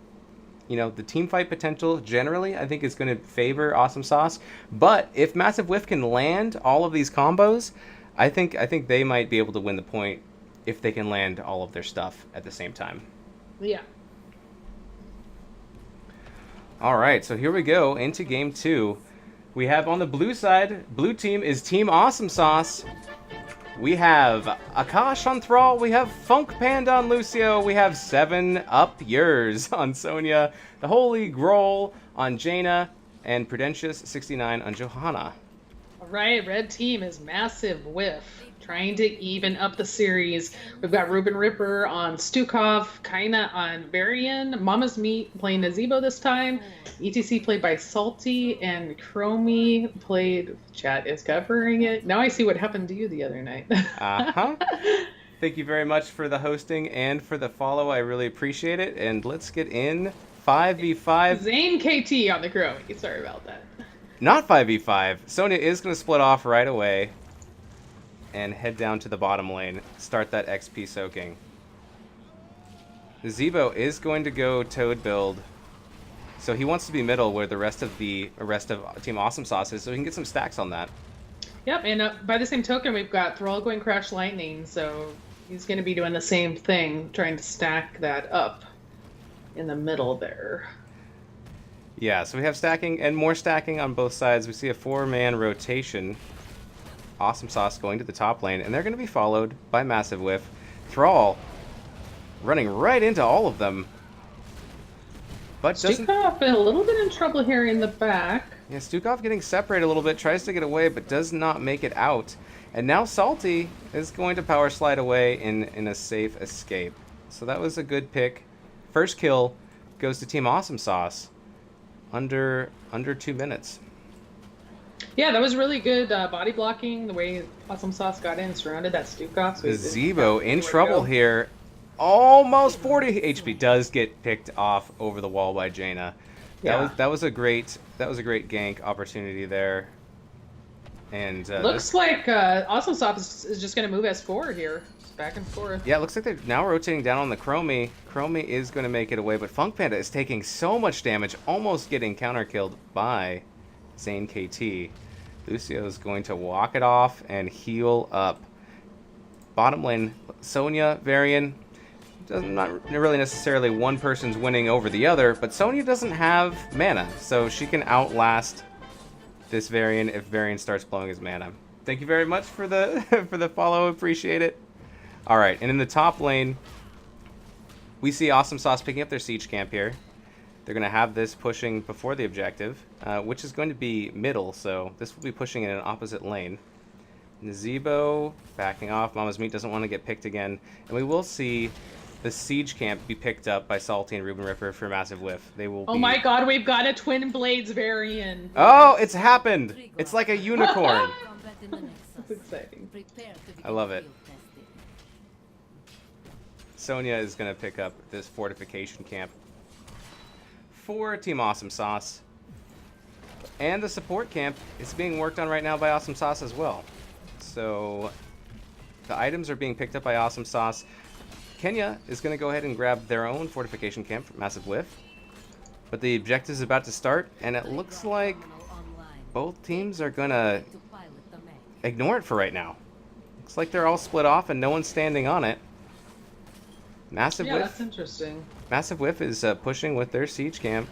the team fight potential generally, I think, is going to favor Awesomesauce. But if Massive Whiff can land all of these combos, I think they might be able to win the point if they can land all of their stuff at the same time. Yeah. All right, so here we go into game 2. We have on the blue side, blue team is Team Awesomesauce. We have Akash on Thrall, we have Funk Panda on Lucio, we have 7 Up Yours on Sonya, the Holy Growl on Jaina, and Prudentious 69 on Johanna. All right, red team is Massive Whiff, trying to even up the series. We've got Ruben Ripper on Stukov, Kaina on Varian, Mama's Meat playing Nazebo this time, ETC played by Salty, and Chromie played, chat is covering it. Now I see what happened to you the other night. Thank you very much for the hosting and for the follow. I really appreciate it. And let's get in 5v5. Zane KT on the Chromie. Sorry about that. Not 5v5. Sonya is going to split off right away and head down to the bottom lane. Start that XP soaking. Zebo is going to go Toad build. So he wants to be middle where the rest of Team Awesomesauce is, so he can get some stacks on that. Yep, and by the same token, we've got Thrall going Crash Lightning, so he's going to be doing the same thing, trying to stack that up in the middle there. Yeah, so we have stacking and more stacking on both sides. We see a 4-man rotation. Awesomesauce going to the top lane, and they're going to be followed by Massive Whiff. Thrall running right into all of them. But Stukov a little bit in trouble here in the back. Yeah, Stukov getting separated a little bit, tries to get away, but does not make it out. And now Salty is going to power slide away in a safe escape. So that was a good pick. First kill goes to Team Awesomesauce. Under 2 minutes. Yeah, that was really good body blocking, the way Awesomesauce got in, surrounded that Stukov. So Zebo in trouble here. Almost 40 HP does get picked off over the wall by Jaina. That was a great gank opportunity there. And looks like Awesomesauce is just going to move S4 here. Just back and forth. Yeah, it looks like they're now rotating down on the Chromie. Chromie is going to make it away, but Funk Panda is taking so much damage, almost getting counter-killed by Zane KT. Lucio is going to walk it off and heal up. Bottom lane, Sonya, Varian. Not really necessarily one person's winning over the other, but Sonya doesn't have mana, so she can outlast this Varian if Varian starts blowing his mana. Thank you very much for the for the follow. Appreciate it. All right, and in the top lane, we see Awesomesauce picking up their siege camp here. They're going to have this pushing before the objective, which is going to be middle, so this will be pushing in an opposite lane. Nazebo backing off. Mama's Meat doesn't want to get picked again. And we will see the siege camp be picked up by Salty and Ruben Ripper for Massive Whiff. They will. Oh my God, we've got a Twin Blades variant. Oh, it's happened! It's like a unicorn. That's exciting. I love it. Sonya is going to pick up this fortification camp for Team Awesomesauce. And the support camp is being worked on right now by Awesomesauce as well. So the items are being picked up by Awesomesauce. Kenya is going to go ahead and grab their own fortification camp for Massive Whiff. But the objective is about to start, and it looks like both teams are going to ignore it for right now. Looks like they're all split off and no one's standing on it. Massive Whiff. That's interesting. Massive Whiff is pushing with their siege camp.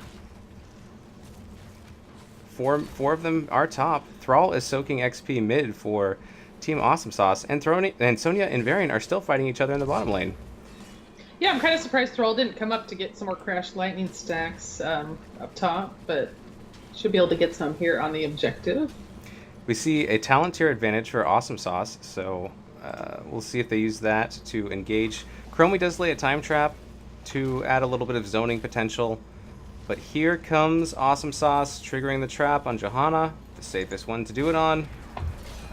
Four of them are top. Thrall is soaking XP mid for Team Awesomesauce, and Sonya and Varian are still fighting each other in the bottom lane. Yeah, I'm kind of surprised Thrall didn't come up to get some more Crash Lightning stacks up top, but should be able to get some here on the objective. We see a talent tier advantage for Awesomesauce, so we'll see if they use that to engage. Chromie does lay a time trap to add a little bit of zoning potential, but here comes Awesomesauce triggering the trap on Johanna, the safest one to do it on.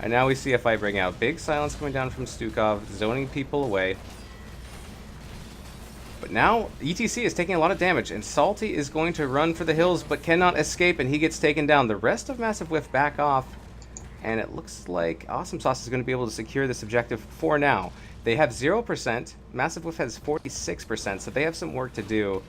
And now we see a fight breaking out. Big silence coming down from Stukov, zoning people away. But now ETC is taking a lot of damage, and Salty is going to run for the hills but cannot escape, and he gets taken down. The rest of Massive Whiff back off, and it looks like Awesomesauce is going to be able to secure this objective for now. They have 0%. Massive Whiff has 46%, so they have some work to do.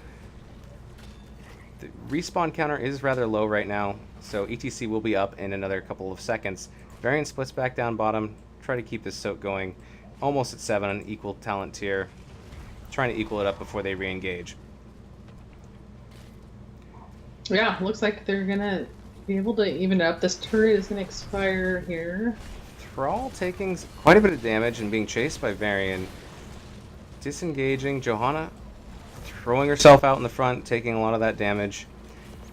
The respawn counter is rather low right now, so ETC will be up in another couple of seconds. Varian splits back down bottom. Try to keep this soak going. Almost at 7 on equal talent tier. Trying to equal it up before they re-engage. Yeah, looks like they're going to be able to even it up. This turret is going to expire here. Thrall taking quite a bit of damage and being chased by Varian. Disengaging. Johanna throwing herself out in the front, taking a lot of that damage.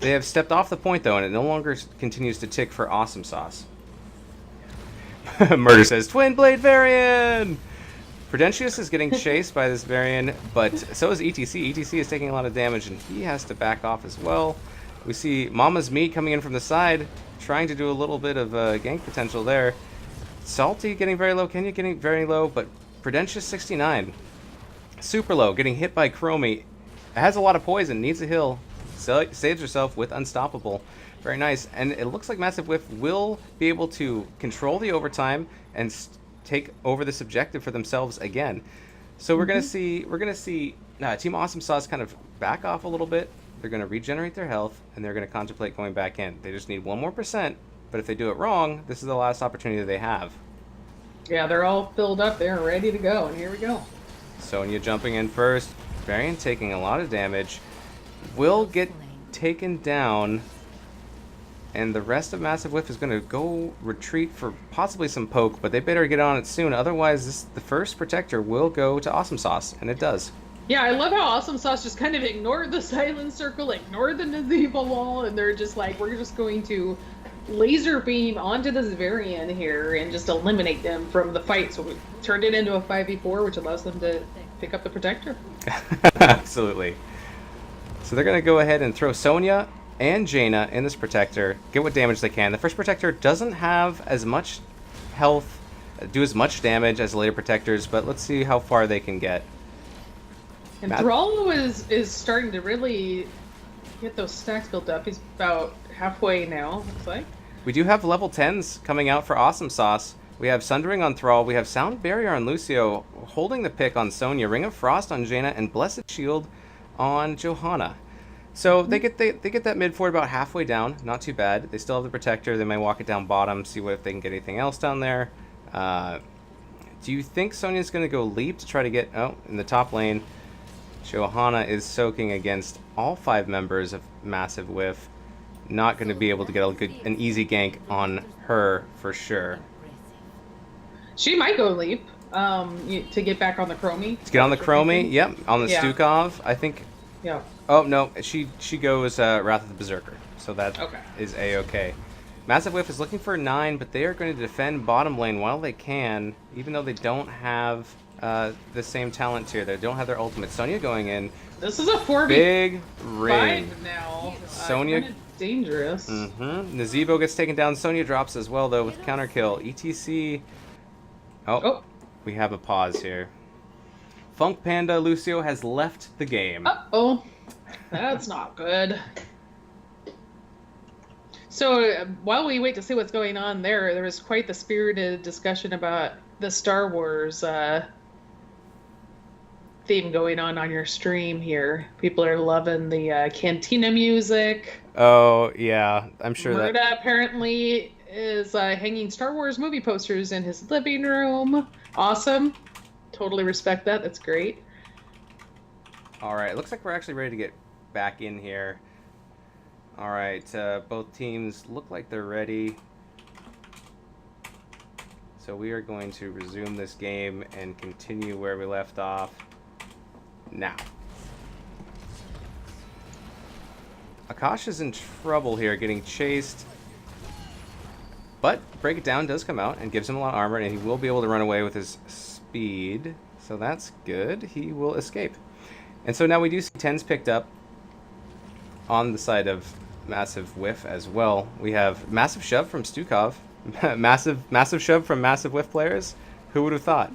They have stepped off the point, though, and it no longer continues to tick for Awesomesauce. Murder says, Twin Blade Varian! Prudentius is getting chased by this Varian, but so is ETC. ETC is taking a lot of damage, and he has to back off as well. We see Mama's Meat coming in from the side, trying to do a little bit of gank potential there. Salty getting very low, Kenya getting very low, but Prudentius 69. Super low, getting hit by Chromie. Has a lot of poison, needs a heal. Saves herself with Unstoppable. Very nice. And it looks like Massive Whiff will be able to control the overtime and take over this objective for themselves again. So we're gonna see Team Awesomesauce kind of back off a little bit. They're gonna regenerate their health and they're gonna contemplate going back in. They just need 1 more %, but if they do it wrong, this is the last opportunity they have. Yeah, they're all filled up. They're ready to go, and here we go. Sonya jumping in first. Varian taking a lot of damage. Will get taken down. And the rest of Massive Whiff is going to go retreat for possibly some poke, but they better get on it soon. Otherwise, the first protector will go to Awesomesauce, and it does. Yeah, I love how Awesomesauce just kind of ignored the silent circle, ignored the Nazebo wall, and they're just like, we're just going to laser beam onto this Varian here and just eliminate them from the fight. So we turned it into a 5v4, which allows them to pick up the protector. Absolutely. So they're going to go ahead and throw Sonya and Jaina in this protector, get what damage they can. The first protector doesn't have as much health, do as much damage as the later protectors, but let's see how far they can get. And Thrall is starting to really get those stacks built up. He's about halfway now, looks like. We do have level 10s coming out for Awesomesauce. We have Sundering on Thrall. We have Sound Barrier on Lucio, holding the pick on Sonya, Ring of Frost on Jaina, and Blessed Shield on Johanna. So they get that mid forward about halfway down. Not too bad. They still have the Protector. They may walk it down bottom, see if they can get anything else down there. Do you think Sonya's going to go leap to try to get... Oh, in the top lane, Johanna is soaking against all 5 members of Massive Whiff. Not going to be able to get an easy gank on her for sure. She might go leap to get back on the Chromie. To get on the Chromie, yep. On the Stukov, I think... Yeah. Oh, no. She goes Wrath of the Berserker. So that is A-okay. Massive Whiff is looking for a 9, but they are going to defend bottom lane while they can, even though they don't have the same talent tier. They don't have their ultimate. Sonya going in. This is a 4v5 big ring now. Sonya dangerous. Nazeebo gets taken down. Sonya drops as well, though, with counter kill. ETC. Oh, we have a pause here. Funk Panda Lucio has left the game. Uh-oh. That's not good. So while we wait to see what's going on there was quite the spirited discussion about the Star Wars theme going on your stream here. People are loving the Cantina music. Oh, yeah. I'm sure Murda that... apparently is hanging Star Wars movie posters in his living room. Awesome. Totally respect that. That's great. All right. It looks like we're actually ready to get back in here. All right. Both teams look like they're ready. So we are going to resume this game and continue where we left off now. Akash is in trouble here, getting chased. But Break It Down does come out and gives him a lot of armor, and he will be able to run away with his speed. So that's good. He will escape. And so now we do see 10s picked up on the side of Massive Whiff as well. We have Massive Shove from Stukov. massive Shove from Massive Whiff players. Who would have thought?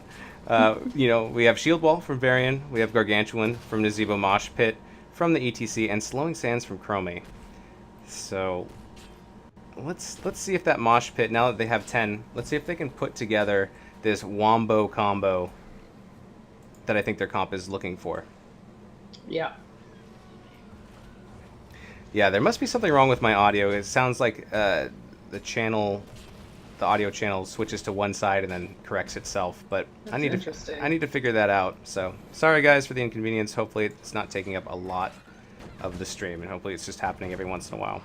We have Shield Wall from Varian. We have Gargantuan from Nazeebo Mosh Pit from the ETC, and Slowing Sands from Chromie. So let's see if that Mosh Pit, now that they have 10, let's see if they can put together this Wombo combo that I think their comp is looking for. Yeah. Yeah, there must be something wrong with my audio. It sounds like the audio channel switches to one side and then corrects itself, but I need to figure that out. So sorry guys for the inconvenience. Hopefully it's not taking up a lot of the stream, and hopefully it's just happening every once in a while.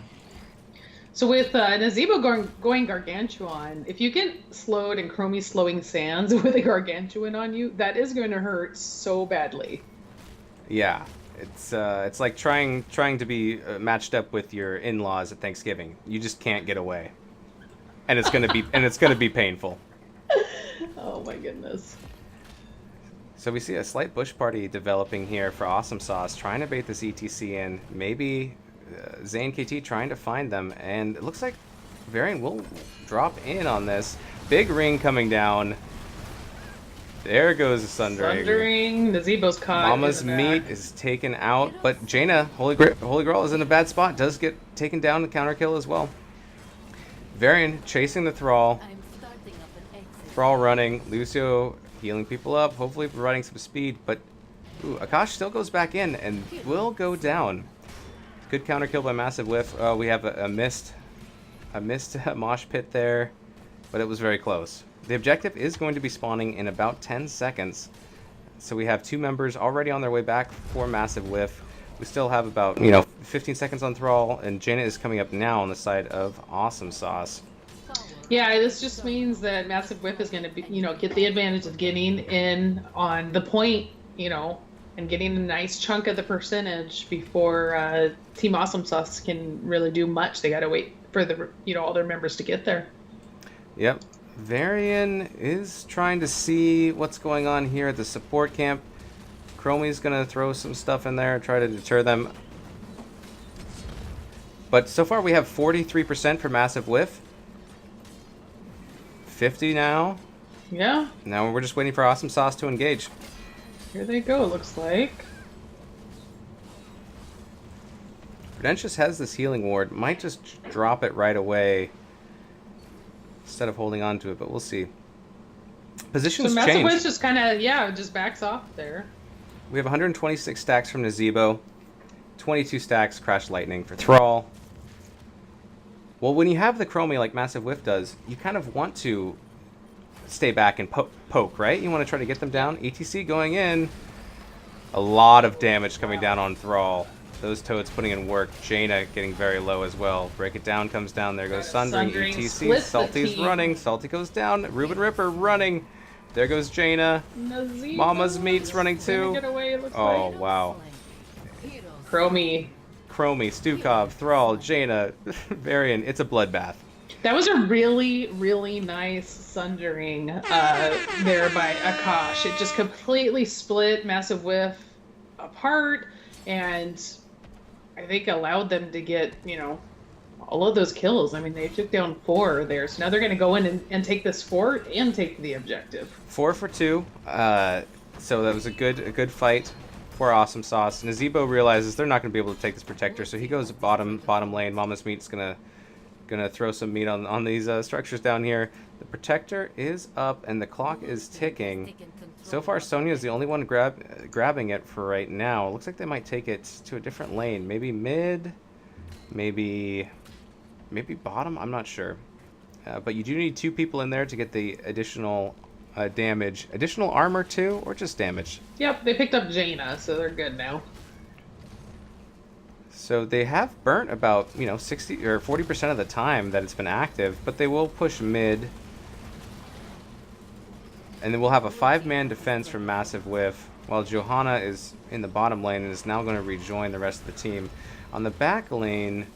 So with Nazeebo going Gargantuan, if you get slowed and Chromie slowing Sands with a Gargantuan on you, that is going to hurt so badly. Yeah, it's like trying to be matched up with your in-laws at Thanksgiving. You just can't get away, and it's gonna be painful. Oh my goodness. So we see a slight bush party developing here for Awesomesauce, trying to bait this ETC in. Maybe Zane KT trying to find them, and it looks like Varian will drop in on this. Big ring coming down. There goes the Sundering. Nazeebo's caught. Mama's meat is taken out, but Jaina, Holy Grail, is in a bad spot. Does get taken down to counter kill as well. Varian chasing the Thrall. Thrall running. Lucio healing people up, hopefully providing some speed, but Akash still goes back in and will go down. Good counter kill by Massive Whiff. We have a missed mosh pit there, but it was very close. The objective is going to be spawning in about 10 seconds. So we have 2 members already on their way back for Massive Whiff. We still have about 15 seconds on Thrall, and Jaina is coming up now on the side of Awesomesauce. Yeah, this just means that Massive Whiff is going to be, get the advantage of getting in on the point, and getting a nice chunk of the percentage before Team Awesomesauce can really do much. They got to wait for all their members to get there. Yep. Varian is trying to see what's going on here at the support camp. Chromie's going to throw some stuff in there, try to deter them. But so far we have 43% for Massive Whiff. 50 now. Yeah. Now we're just waiting for Awesomesauce to engage. Here they go, looks like. Prudentious has this healing ward. Might just drop it right away instead of holding on to it, but we'll see. So Positions Massive change. Wiz just kind of, yeah, just backs off there. We have 126 stacks from Nazebo, 22 stacks Crash Lightning for Thrall. Well, when you have the Chromie like Massive Whiff does, you kind of want to stay back and poke, right? You want to try to get them down. ETC going in. A lot of damage coming down on Thrall. Those Toads putting in work. Jaina getting very low as well. Break It Down comes down. There goes Sundering. ETC. splits the Salty's team. running. Salty goes down. Ruben Ripper running. There goes Jaina. Nazebo Mama's Meat's is running gonna too. Get away, it looks Oh, like. wow. Chromie. Chromie, Stukov, Thrall, Jaina, Varian. It's a bloodbath. That was a really, really nice sundering there by Akash. It just completely split Massive Whiff apart, and I think allowed them to get, you know, all of those kills. I mean, they took down 4 there, so now they're going to go in and take this fort and take the objective. 4 for 2. So that was a good fight for Awesomesauce. Nazebo realizes they're not going to be able to take this protector, so he goes bottom lane. Mama's Meat's gonna throw some meat on these structures down here. The protector is up and the clock is ticking. So far, Sonya's the only one grabbing it for right now. It looks like they might take it to a different lane. Maybe mid, maybe bottom. I'm not sure. But you do need 2 people in there to get the additional damage. Additional armor too, or just damage? Yep, they picked up Jaina, so they're good now. So they have burnt about, 60 or 40% of the time that it's been active, but they will push mid. And then we'll have a 5-man defense from Massive Whiff, while Johanna is in the bottom lane and is now going to rejoin the rest of the team. On the back line,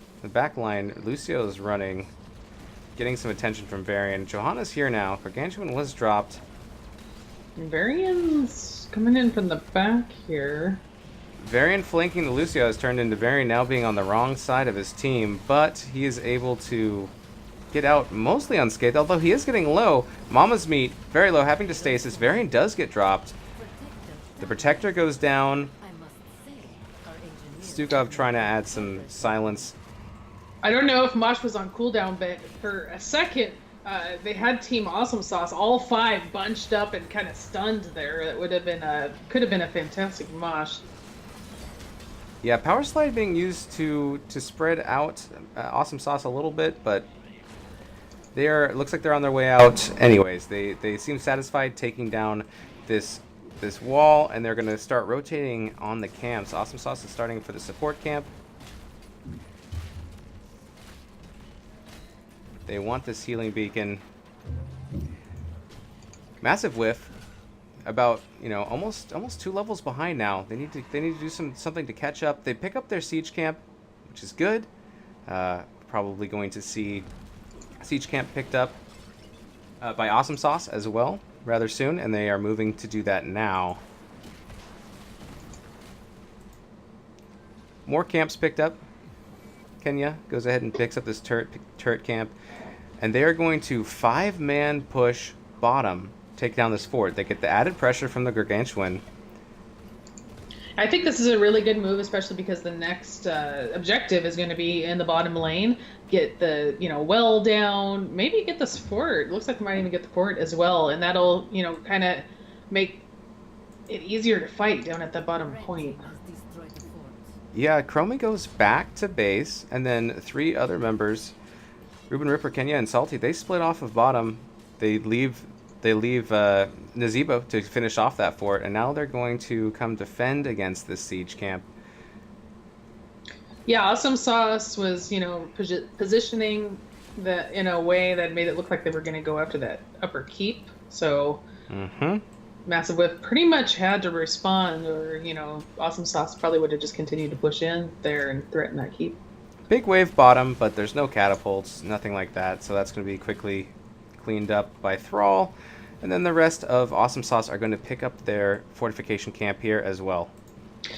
Lucio is running, getting some attention from Varian. Johanna's here now. Gargantuan was dropped. Varian's coming in from the back here. Varian flanking the Lucio has turned into Varian now being on the wrong side of his team, but he is able to get out mostly unscathed, although he is getting low. Mama's Meat, very low, having to stasis. Varian does get dropped. The Protector goes down. Stukov trying to add some silence. I don't know if Mosh was on cooldown, but for a second, they had Team Awesomesauce, all 5 bunched up and kind of stunned there. That would have been could have been a fantastic Mosh. Yeah, Power Slide being used to spread out Awesomesauce a little bit, but it looks like they're on their way out. Anyways, they seem satisfied taking down this wall, and they're going to start rotating on the camps. Awesomesauce is starting for the support camp. They want this healing beacon. Massive Whiff, about almost 2 levels behind now. They need to do something to catch up. They pick up their siege camp, which is good. Probably going to see siege camp picked up by Awesomesauce as well rather soon, and they are moving to do that now. More camps picked up. Kenya goes ahead and picks up this turret camp, and they are going to 5-man push bottom, take down this fort. They get the added pressure from the Gargantuan. I think this is a really good move, especially because the next objective is going to be in the bottom lane. Get the well down, maybe get this fort. Looks like we might even get the fort as well, and that'll kind of make it easier to fight down at the bottom point. Yeah, Chromie goes back to base, and then 3 other members, Ruben, Ripper, Kenya, and Salty, they split off of bottom. They leave Nazebo to finish off that fort, and now they're going to come defend against this siege camp. Yeah, Awesomesauce was, positioning in a way that made it look like they were going to go after that upper keep. So Massive Whiff pretty much had to respond, or Awesomesauce probably would have just continued to push in there and threaten that keep. Big wave bottom, but there's no catapults, nothing like that, so that's going to be quickly cleaned up by Thrall. And then the rest of Awesomesauce are going to pick up their fortification camp here as well.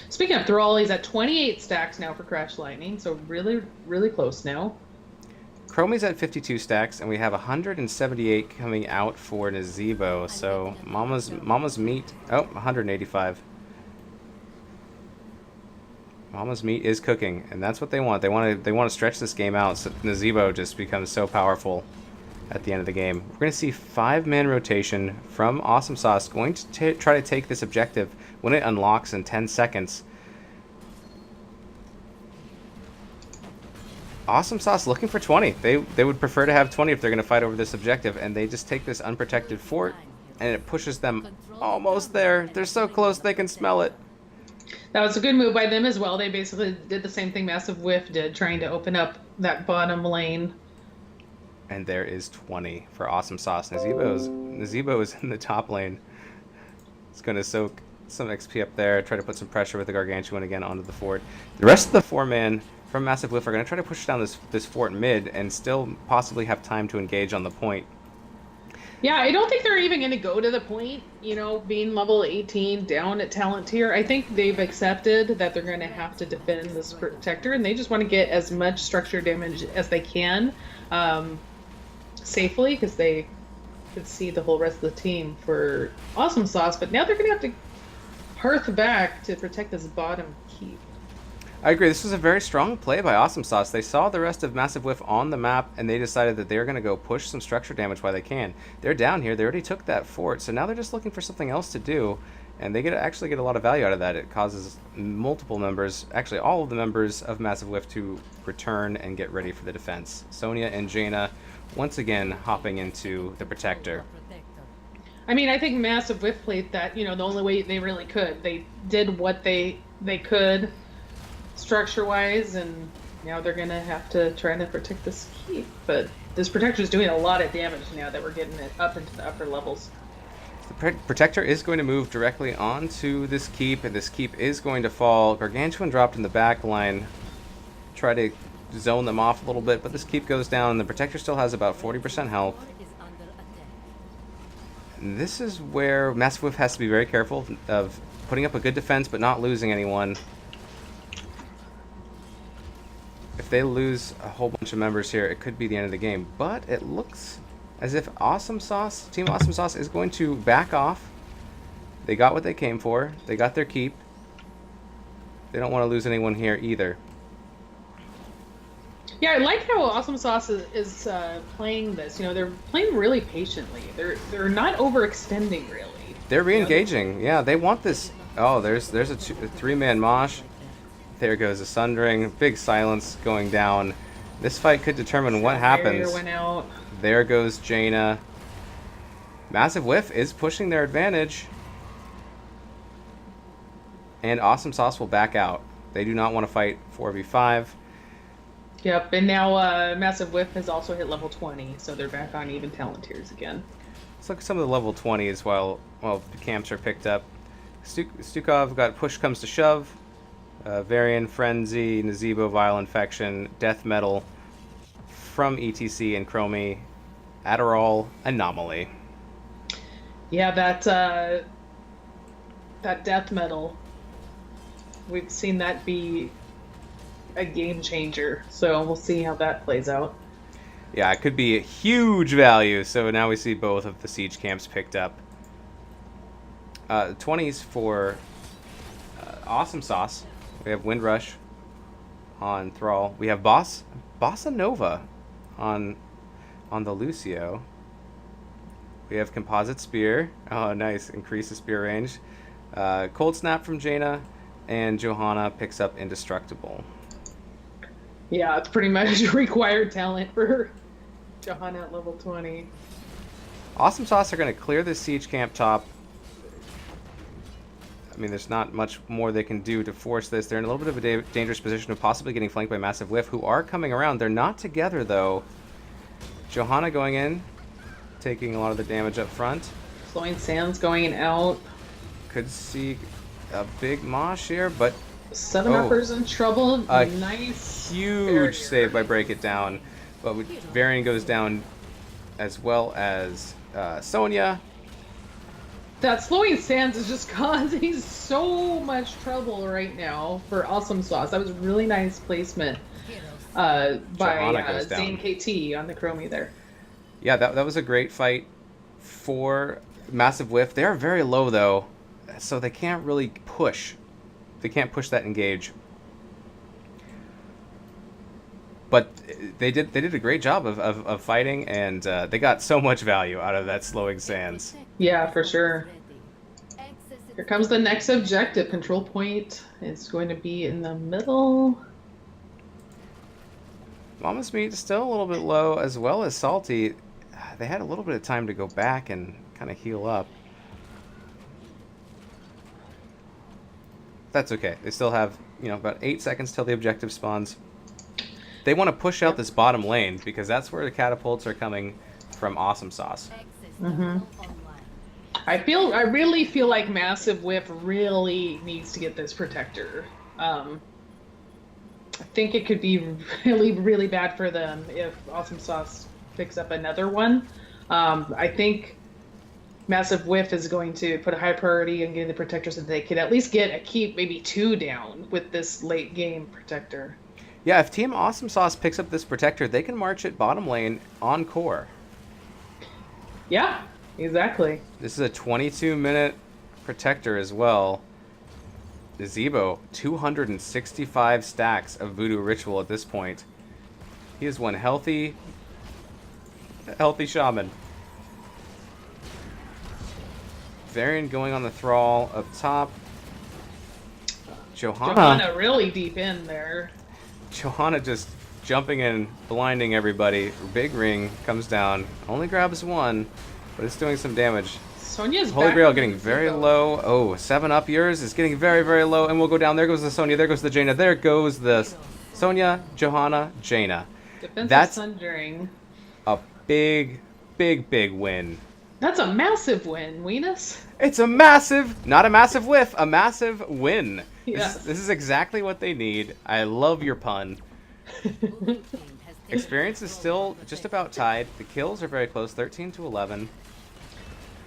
Speaking of Thrall, he's at 28 stacks now for Crash Lightning, so really, really close now. Chromie's at 52 stacks, and we have 178 coming out for Nazebo. So Mama's Meat, 185. Mama's Meat is cooking, and that's what they want. They want to stretch this game out so Nazebo just becomes so powerful. at the end of the game. We're going to see 5-man rotation from Awesomesauce, going to try to take this objective when it unlocks in 10 seconds. Awesomesauce looking for 20. They would prefer to have 20 if they're going to fight over this objective, and they just take this unprotected fort, and it pushes them almost there. They're so close they can smell it. That was a good move by them as well. They basically did the same thing Massive Whiff did, trying to open up that bottom lane. And there is 20 for Awesomesauce. Nazebo is in the top lane. It's going to soak some XP up there, try to put some pressure with the Gargantuan again onto the fort. The rest of the 4-man from Massive Whiff are going to try to push down this fort mid and still possibly have time to engage on the point. Yeah, I don't think they're even going to go to the point, you know, being level 18 down at talent tier. I think they've accepted that they're going to have to defend this protector, and they just want to get as much structure damage as they can safely, because they could see the whole rest of the team for Awesomesauce. But now they're going to have to hearth back to protect this bottom keep. I agree. This was a very strong play by Awesomesauce. They saw the rest of Massive Whiff on the map, and they decided that they're going to go push some structure damage while they can. They're down here. They already took that fort, so now they're just looking for something else to do, and they actually get a lot of value out of that. It causes multiple members, actually all of the members of Massive Whiff, to return and get ready for the defense. Sonya and Jaina once again hopping into the protector. I mean, I think Massive Whiff played that, you know, the only way they really could. They did what they could structure-wise, and now they're going to have to try to protect this keep. But this protector is doing a lot of damage now that we're getting it up into the upper levels. The protector is going to move directly onto this keep, and this keep is going to fall. Gargantuan dropped in the back line. Try to zone them off a little bit, but this keep goes down, and the protector still has about 40% health. And this is where Massive Whiff has to be very careful of putting up a good defense but not losing anyone. If they lose a whole bunch of members here, it could be the end of the game. But it looks as if Team Awesomesauce is going to back off. They got what they came for. They got their keep. They don't want to lose anyone here either. Yeah, I like how Awesomesauce is playing this. You know, they're playing really patiently. They're not overextending, really. They're re-engaging. Yeah, they want this. Oh, there's a 3-man mosh. There goes a sundering. Big silence going down. This fight could determine what happens. Went out. There goes Jaina. Massive Whiff is pushing their advantage. And Awesomesauce will back out. They do not want to fight 4v5. Yep, and now Massive Whiff has also hit level 20, so they're back on even talent tiers again. Let's look at some of the level 20s while the camps are picked up. Stukov got push comes to shove. Varian, Frenzy, Nazebo, Vile Infection, Death Metal from ETC and Chromie, Adderall, Anomaly. Yeah, that Death Metal, we've seen that be a game changer, so we'll see how that plays out. Yeah, it could be a huge value, so now we see both of the siege camps picked up. 20s for Awesomesauce. We have Windrush on Thrall. We have Bossa Nova on the Lucio. We have Composite Spear. Oh, nice. Increases spear range. Cold Snap from Jaina. And Johanna picks up Indestructible. Yeah, it's pretty much required talent for Johanna at level 20. Awesomesauce are going to clear this siege camp top. I mean, there's not much more they can do to force this. They're in a little bit of a dangerous position of possibly getting flanked by Massive Whiff, who are coming around. They're not together, though. Johanna going in, taking a lot of the damage up front. Flowing Sands going out. Could see a big mosh here, but... Seven Uppers in trouble. A nice huge barrier. save by Break It Down. But Varian goes down as well as Sonya. That Slowing Sands is just causing so much trouble right now for Awesomesauce. That was really nice placement by Zane KT on the Chromie there. Yeah, that was a great fight for Massive Whiff. They are very low, though, so they can't really push. They can't push that engage. but they did a great job of fighting, and they got so much value out of that slowing sands. Yeah, for sure. Here comes the next objective. Control point is going to be in the middle. Mama's Meat still a little bit low, as well as Salty. They had a little bit of time to go back and kind of heal up. That's okay. They still have, about 8 seconds till the objective spawns. They want to push out this bottom lane because that's where the catapults are coming from Awesomesauce. Mm-hmm. I really feel like Massive Whiff really needs to get this protector. I think it could be really, really bad for them if Awesomesauce picks up another one. I think Massive Whiff is going to put a high priority on getting the protector so that they could at least get a keep, maybe 2 down with this late game protector. Yeah, if Team Awesomesauce picks up this protector, they can march it bottom lane on core. Yeah, exactly. This is a 22-minute protector as well. Zebo, 265 stacks of Voodoo Ritual at this point. He is one healthy shaman. Varian going on the thrall up top. Johanna really deep in there. Johanna just jumping in, blinding everybody. Big ring comes down, only grabs 1, but it's doing some damage. Sonya's Holy back Grail on getting the very Zebo. low. Oh, 7-up yours is getting very, very low, and we'll go down. There goes the Sonya, there goes the Jaina, there goes the Sonya, Johanna, Jaina. Defensive That's Sundering. a big, big, big win. That's a massive win, Weenus. It's a massive, not a massive whiff, a massive win. Yes. This is exactly what they need. I love your pun. Experience is still just about tied. The kills are very close, 13 to 11.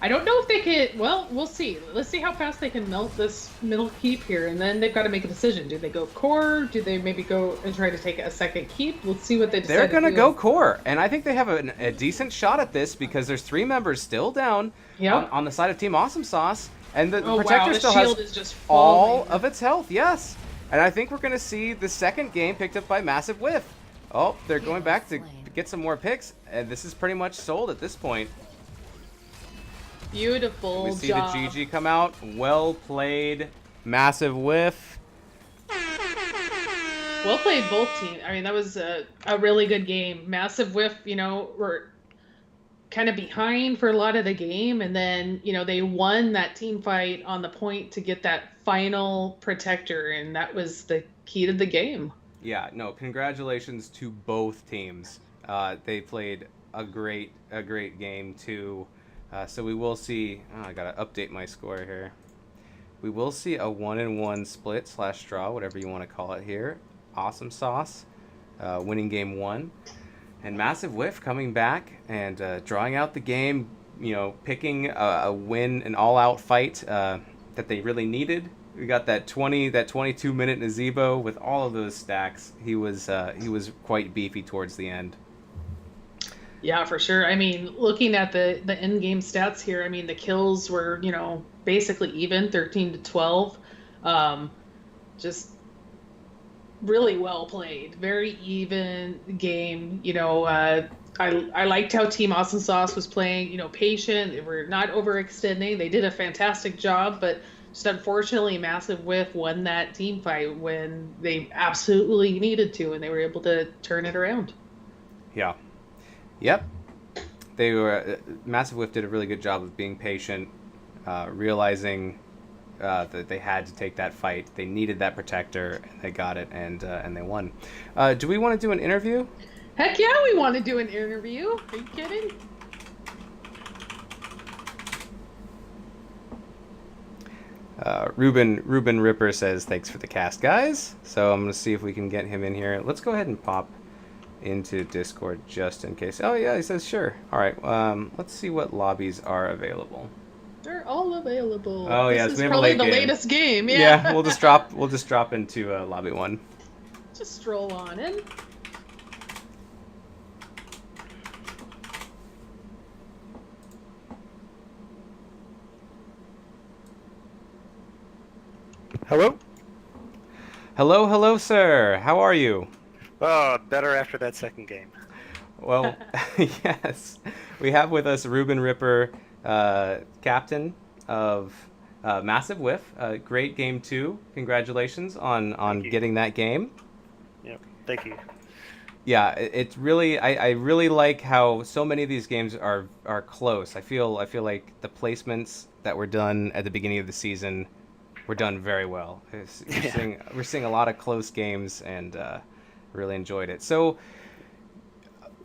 I don't know if they can. Well, we'll see. Let's see how fast they can melt this middle keep here, and then they've got to make a decision. Do they go core? Do they maybe go and try to take a second keep? Let's see what they decide. They're gonna go core, and I think they have a decent shot at this because there's 3 members still down on the side of Team Awesomesauce, and the protector the still shield has is just all falling. of its health. Yes, and I think we're gonna see the second game picked up by Massive Whiff. Oh, they're going back to get some more picks, and this is pretty much sold at this point. Beautiful We see job. the GG come out. Well played, Massive Whiff. Well played, both teams. I mean, that was a really good game. Massive Whiff, were kind of behind for a lot of the game, and then, they won that team fight on the point to get that final protector, and that was the key to the game. Yeah, no, congratulations to both teams. They played a great game too. So we will see. I gotta update my score here. We will see a 1-1 split / draw, whatever you want to call it here. Awesomesauce winning game 1, and Massive Whiff coming back and drawing out the game. Picking a win, an all-out fight that they really needed. We got that 22-minute Nazebo with all of those stacks. He was quite beefy towards the end. Yeah, for sure. I mean, looking at the in-game stats here, I mean, the kills were, basically even, 13 to 12. Just really well played. Very even game. I liked how Team Awesomesauce was playing, patient. They were not overextending. They did a fantastic job, but just unfortunately, Massive Whiff won that team fight when they absolutely needed to, and they were able to turn it around. Yeah. Yep. They were Massive Whiff did a really good job of being patient, realizing that they had to take that fight. They needed that protector, and they got it, and they won. Do we want to do an interview? Heck yeah, we want to do an interview. Are you kidding? Ruben Ripper says thanks for the cast, guys. So I'm gonna see if we can get him in here. Let's go ahead and pop into Discord just in case. Oh yeah, he says sure. All right. Let's see what lobbies are available. They're all available. Oh yes, this we is have a probably late the game. latest game. Yeah. Yeah, we'll just drop into lobby 1. Just stroll on in. Hello? Hello, sir. How are you? Oh, better after that second game. Well, yes, we have with us Ruben Ripper, captain of Massive Whiff. Great game two. Congratulations on Thank you. getting that game. Yep. Thank you. Yeah, it's really I really like how so many of these games are close. I feel like the placements that were done at the beginning of the season were done very well. Yeah. We're seeing a lot of close games and really enjoyed it. So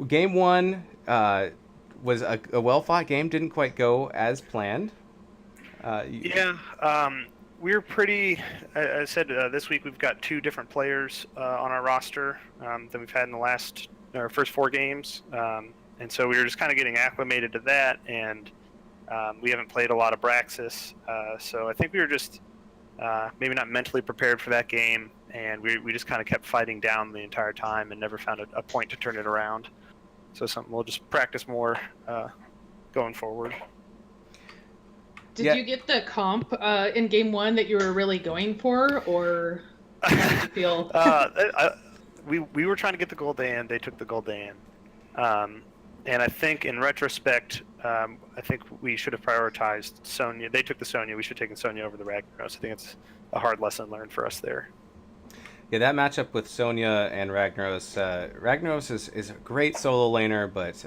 game one was a well fought game. Didn't quite go as planned. Uh, Yeah. We're pretty. I said this week we've got two different players on our roster than we've had in our first four games, and so we were just kind of getting acclimated to that, and we haven't played a lot of Braxis, so I think we were just maybe not mentally prepared for that game, and we just kind of kept fighting down the entire time and never found a point to turn it around. So something we'll just practice more going forward. Did you get the comp in game one that you were really going for, or how did you feel? We were trying to get the Gul'dan. They took the Gul'dan. And I think in retrospect, I think we should have prioritized Sonya. They took the Sonya. We should have taken Sonya over the Ragnaros. I think it's a hard lesson learned for us there. Yeah, that matchup with Sonya and Ragnaros. Ragnaros is a great solo laner, but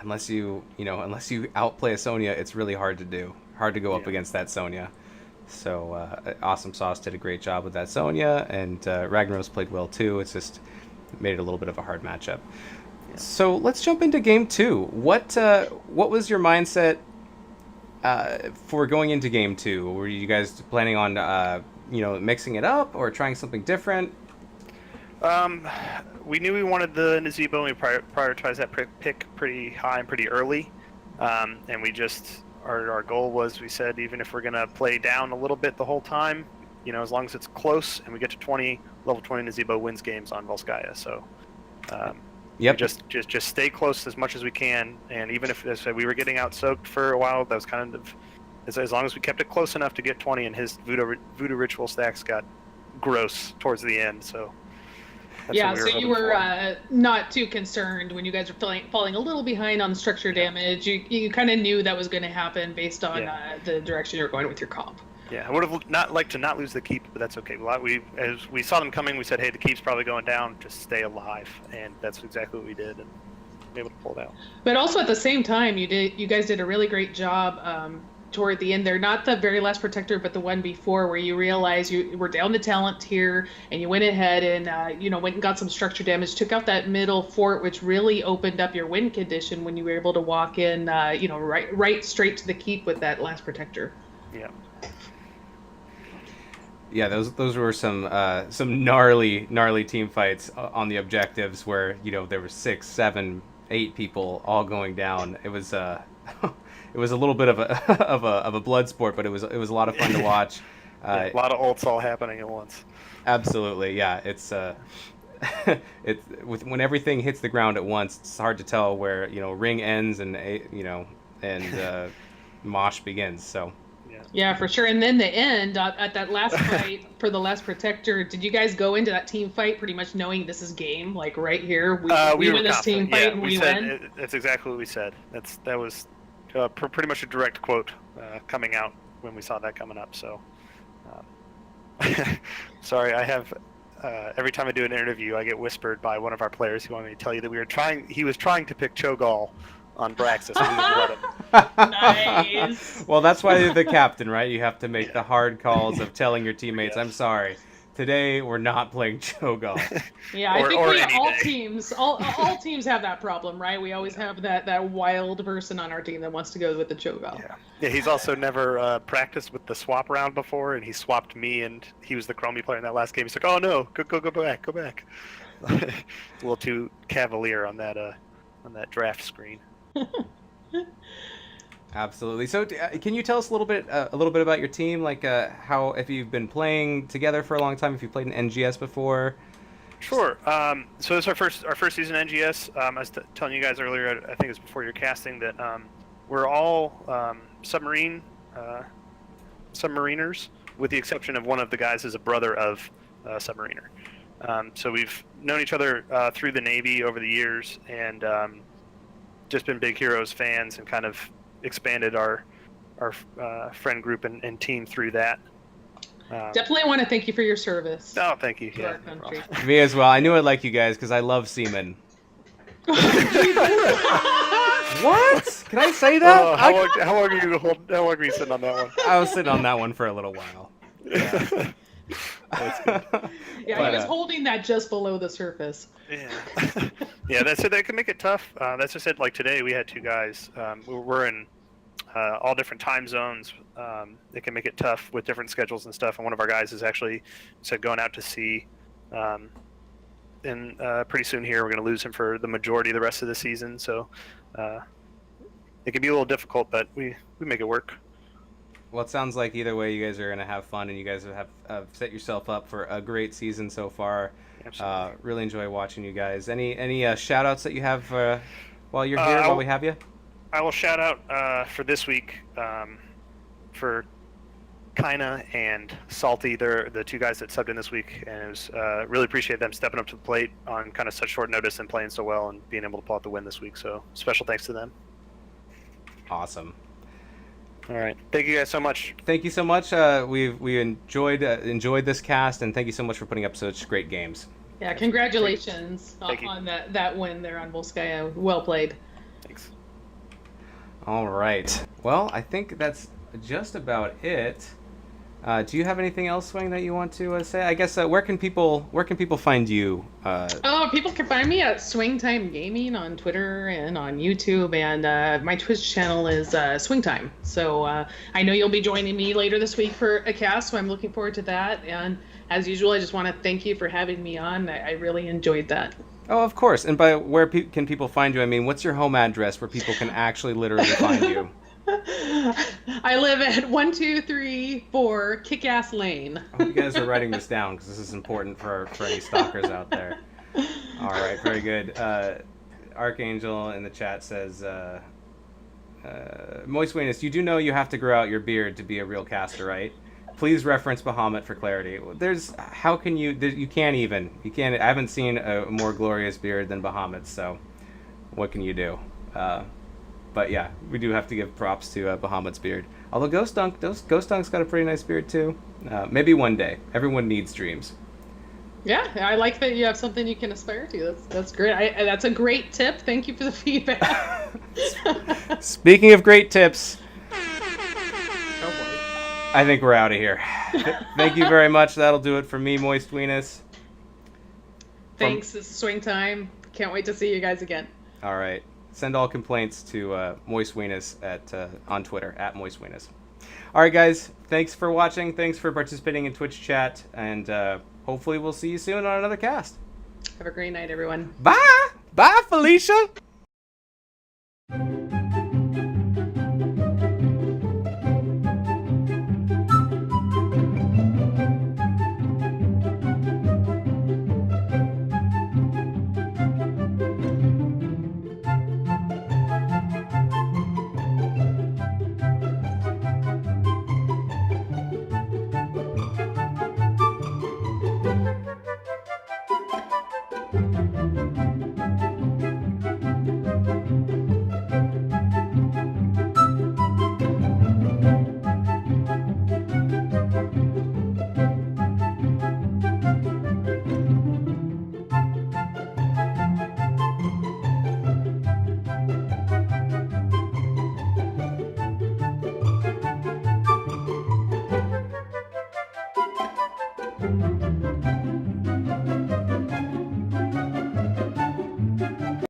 unless you outplay a Sonya, it's really hard to do. Hard to go up against that Sonya. So Awesomesauce did a great job with that Sonya, and Ragnaros played well too. It's just made it a little bit of a hard matchup. Yeah. So let's jump into game two. What was your mindset for going into game two? Were you guys planning on mixing it up or trying something different? We knew we wanted the Nazebo, and we prioritized that pick pretty high and pretty early. And we just our goal was, we said, even if we're gonna play down a little bit the whole time, as long as it's close and we get to 20, level 20 Nazebo wins games on Volskaya. So yep. just stay close as much as we can, and even if, as I said, we were getting out soaked for a while, that was kind of as long as we kept it close enough to get 20, and his voodoo ritual stacks got gross towards the end. So yeah, so you were not too concerned when you guys were falling a little behind on structure damage. You kind of knew that was going to happen based on the direction you're going with your comp. Yeah, I would have not liked to not lose the keep, but that's okay. As we saw them coming, we said, hey, the keep's probably going down, just stay alive, and that's exactly what we did, and we were able to pull it out. But also at the same time, you guys did a really great job toward the end there, not the very last protector, but the one before, where you realized you were down the talent tier and you went ahead and went and got some structure damage, took out that middle fort, which really opened up your win condition when you were able to walk in right straight to the keep with that last protector. Yeah, those were some gnarly team fights on the objectives where there were 6, 7, 8 people all going down. It was it was a little bit of a of a blood sport, but it was a lot of fun to watch. A lot of ults all happening at once. Absolutely, yeah. It's when everything hits the ground at once, it's hard to tell where ring ends and mosh begins. So. Yeah, for sure. And then the end at that last fight for the last protector, did you guys go into that team fight pretty much knowing this is game, like right here? We win this team fight and we win? That's exactly what we said. That was pretty much a direct quote coming out when we saw that coming up. So, sorry, I have every time I do an interview, I get whispered by one of our players who wanted me to tell you that he was trying to pick Cho'Gall on Braxis. Nice. Well, that's why you're the captain, right? You have to make the hard calls of telling your teammates, I'm sorry, today we're not playing Cho'Gall. Yeah, I think all teams have that problem, right? We always have that wild person on our team that wants to go with the Cho'Gall. Yeah, he's also never practiced with the swap round before, and he swapped me, and he was the Chromie player in that last game. He's like, oh no, go back. A little too cavalier on that draft screen. Absolutely. So, can you tell us a little bit about your team? Like, how, if you've been playing together for a long time, if you played in NGS before? Sure. So this is our first season in NGS. I was telling you guys earlier, I think it was before your casting, that we're all submariners, with the exception of one of the guys is a brother of Submariner. So we've known each other through the Navy over the years, and just been big Heroes fans, and kind of expanded our friend group and team through that. Definitely want to thank you for your service Oh, thank you. to Yeah, our country. Me as well. I knew I'd like you guys because I love semen. What? Can I say that? how long are you sitting on that one? I was sitting on that one for a little while. Yeah. That's good. Yeah, But, he was holding that just below the surface. Yeah, yeah. That's it. That can make it tough. That's just it. Like today, we had two guys. We're in all different time zones. It can make it tough with different schedules and stuff. And one of our guys is actually said going out to sea. And pretty soon here, we're going to lose him for the majority of the rest of the season. So it can be a little difficult, but we make it work. Well, it sounds like either way, you guys are going to have fun, and you guys have set yourself up for a great season so far. Absolutely. Really enjoy watching you guys. Any shout outs that you have while you're here, while we have you? I will shout out for this week for Kaina and Salty. They're the two guys that subbed in this week, and it was really appreciate them stepping up to the plate on kind of such short notice and playing so well and being able to pull out the win this week. So special thanks to them. Awesome. All right, thank you guys so much. Thank you so much. We enjoyed this cast, and thank you so much for putting up such great games. Yeah, congratulations Thank you. on that win there on Volskaya. Well played. Thanks. All right. Well, I think that's just about it. Do you have anything else, Swing, that you want to say? I guess where can people find you? People can find me at Swing Time Gaming on Twitter and on YouTube, and my Twitch channel is Swing Time. So I know you'll be joining me later this week for a cast, so I'm looking forward to that. And as usual, I just want to thank you for having me on. I really enjoyed that. Oh, of course. And by where can people find you? I mean, what's your home address where people can actually literally find you? I live at 1234 Kick-Ass Lane. I hope you guys are writing this down because this is important for any stalkers out there. All right, very good. Archangel in the chat says, Moist Weenus, you do know you have to grow out your beard to be a real caster, right? Please reference Bahamut for clarity. You can't. I haven't seen a more glorious beard than Bahamut's, so what can you do? But yeah, we do have to give props to Bahamut's beard. Although Ghost Dunk's got a pretty nice beard too. Maybe one day. Everyone needs dreams. Yeah, I like that you have something you can aspire to. That's great. That's a great tip. Thank you for the feedback. Speaking of great tips, Oh boy. I think we're out of here. Thank you very much. That'll do it for me, Moist Weenus. Thanks. It's swing time. Can't wait to see you guys again. All right. Send all complaints to Moist Weenus on Twitter, at Moist Weenus. All right, guys. Thanks for watching. Thanks for participating in Twitch chat. And hopefully we'll see you soon on another cast. Have a great night, everyone. Bye. Bye, Felicia.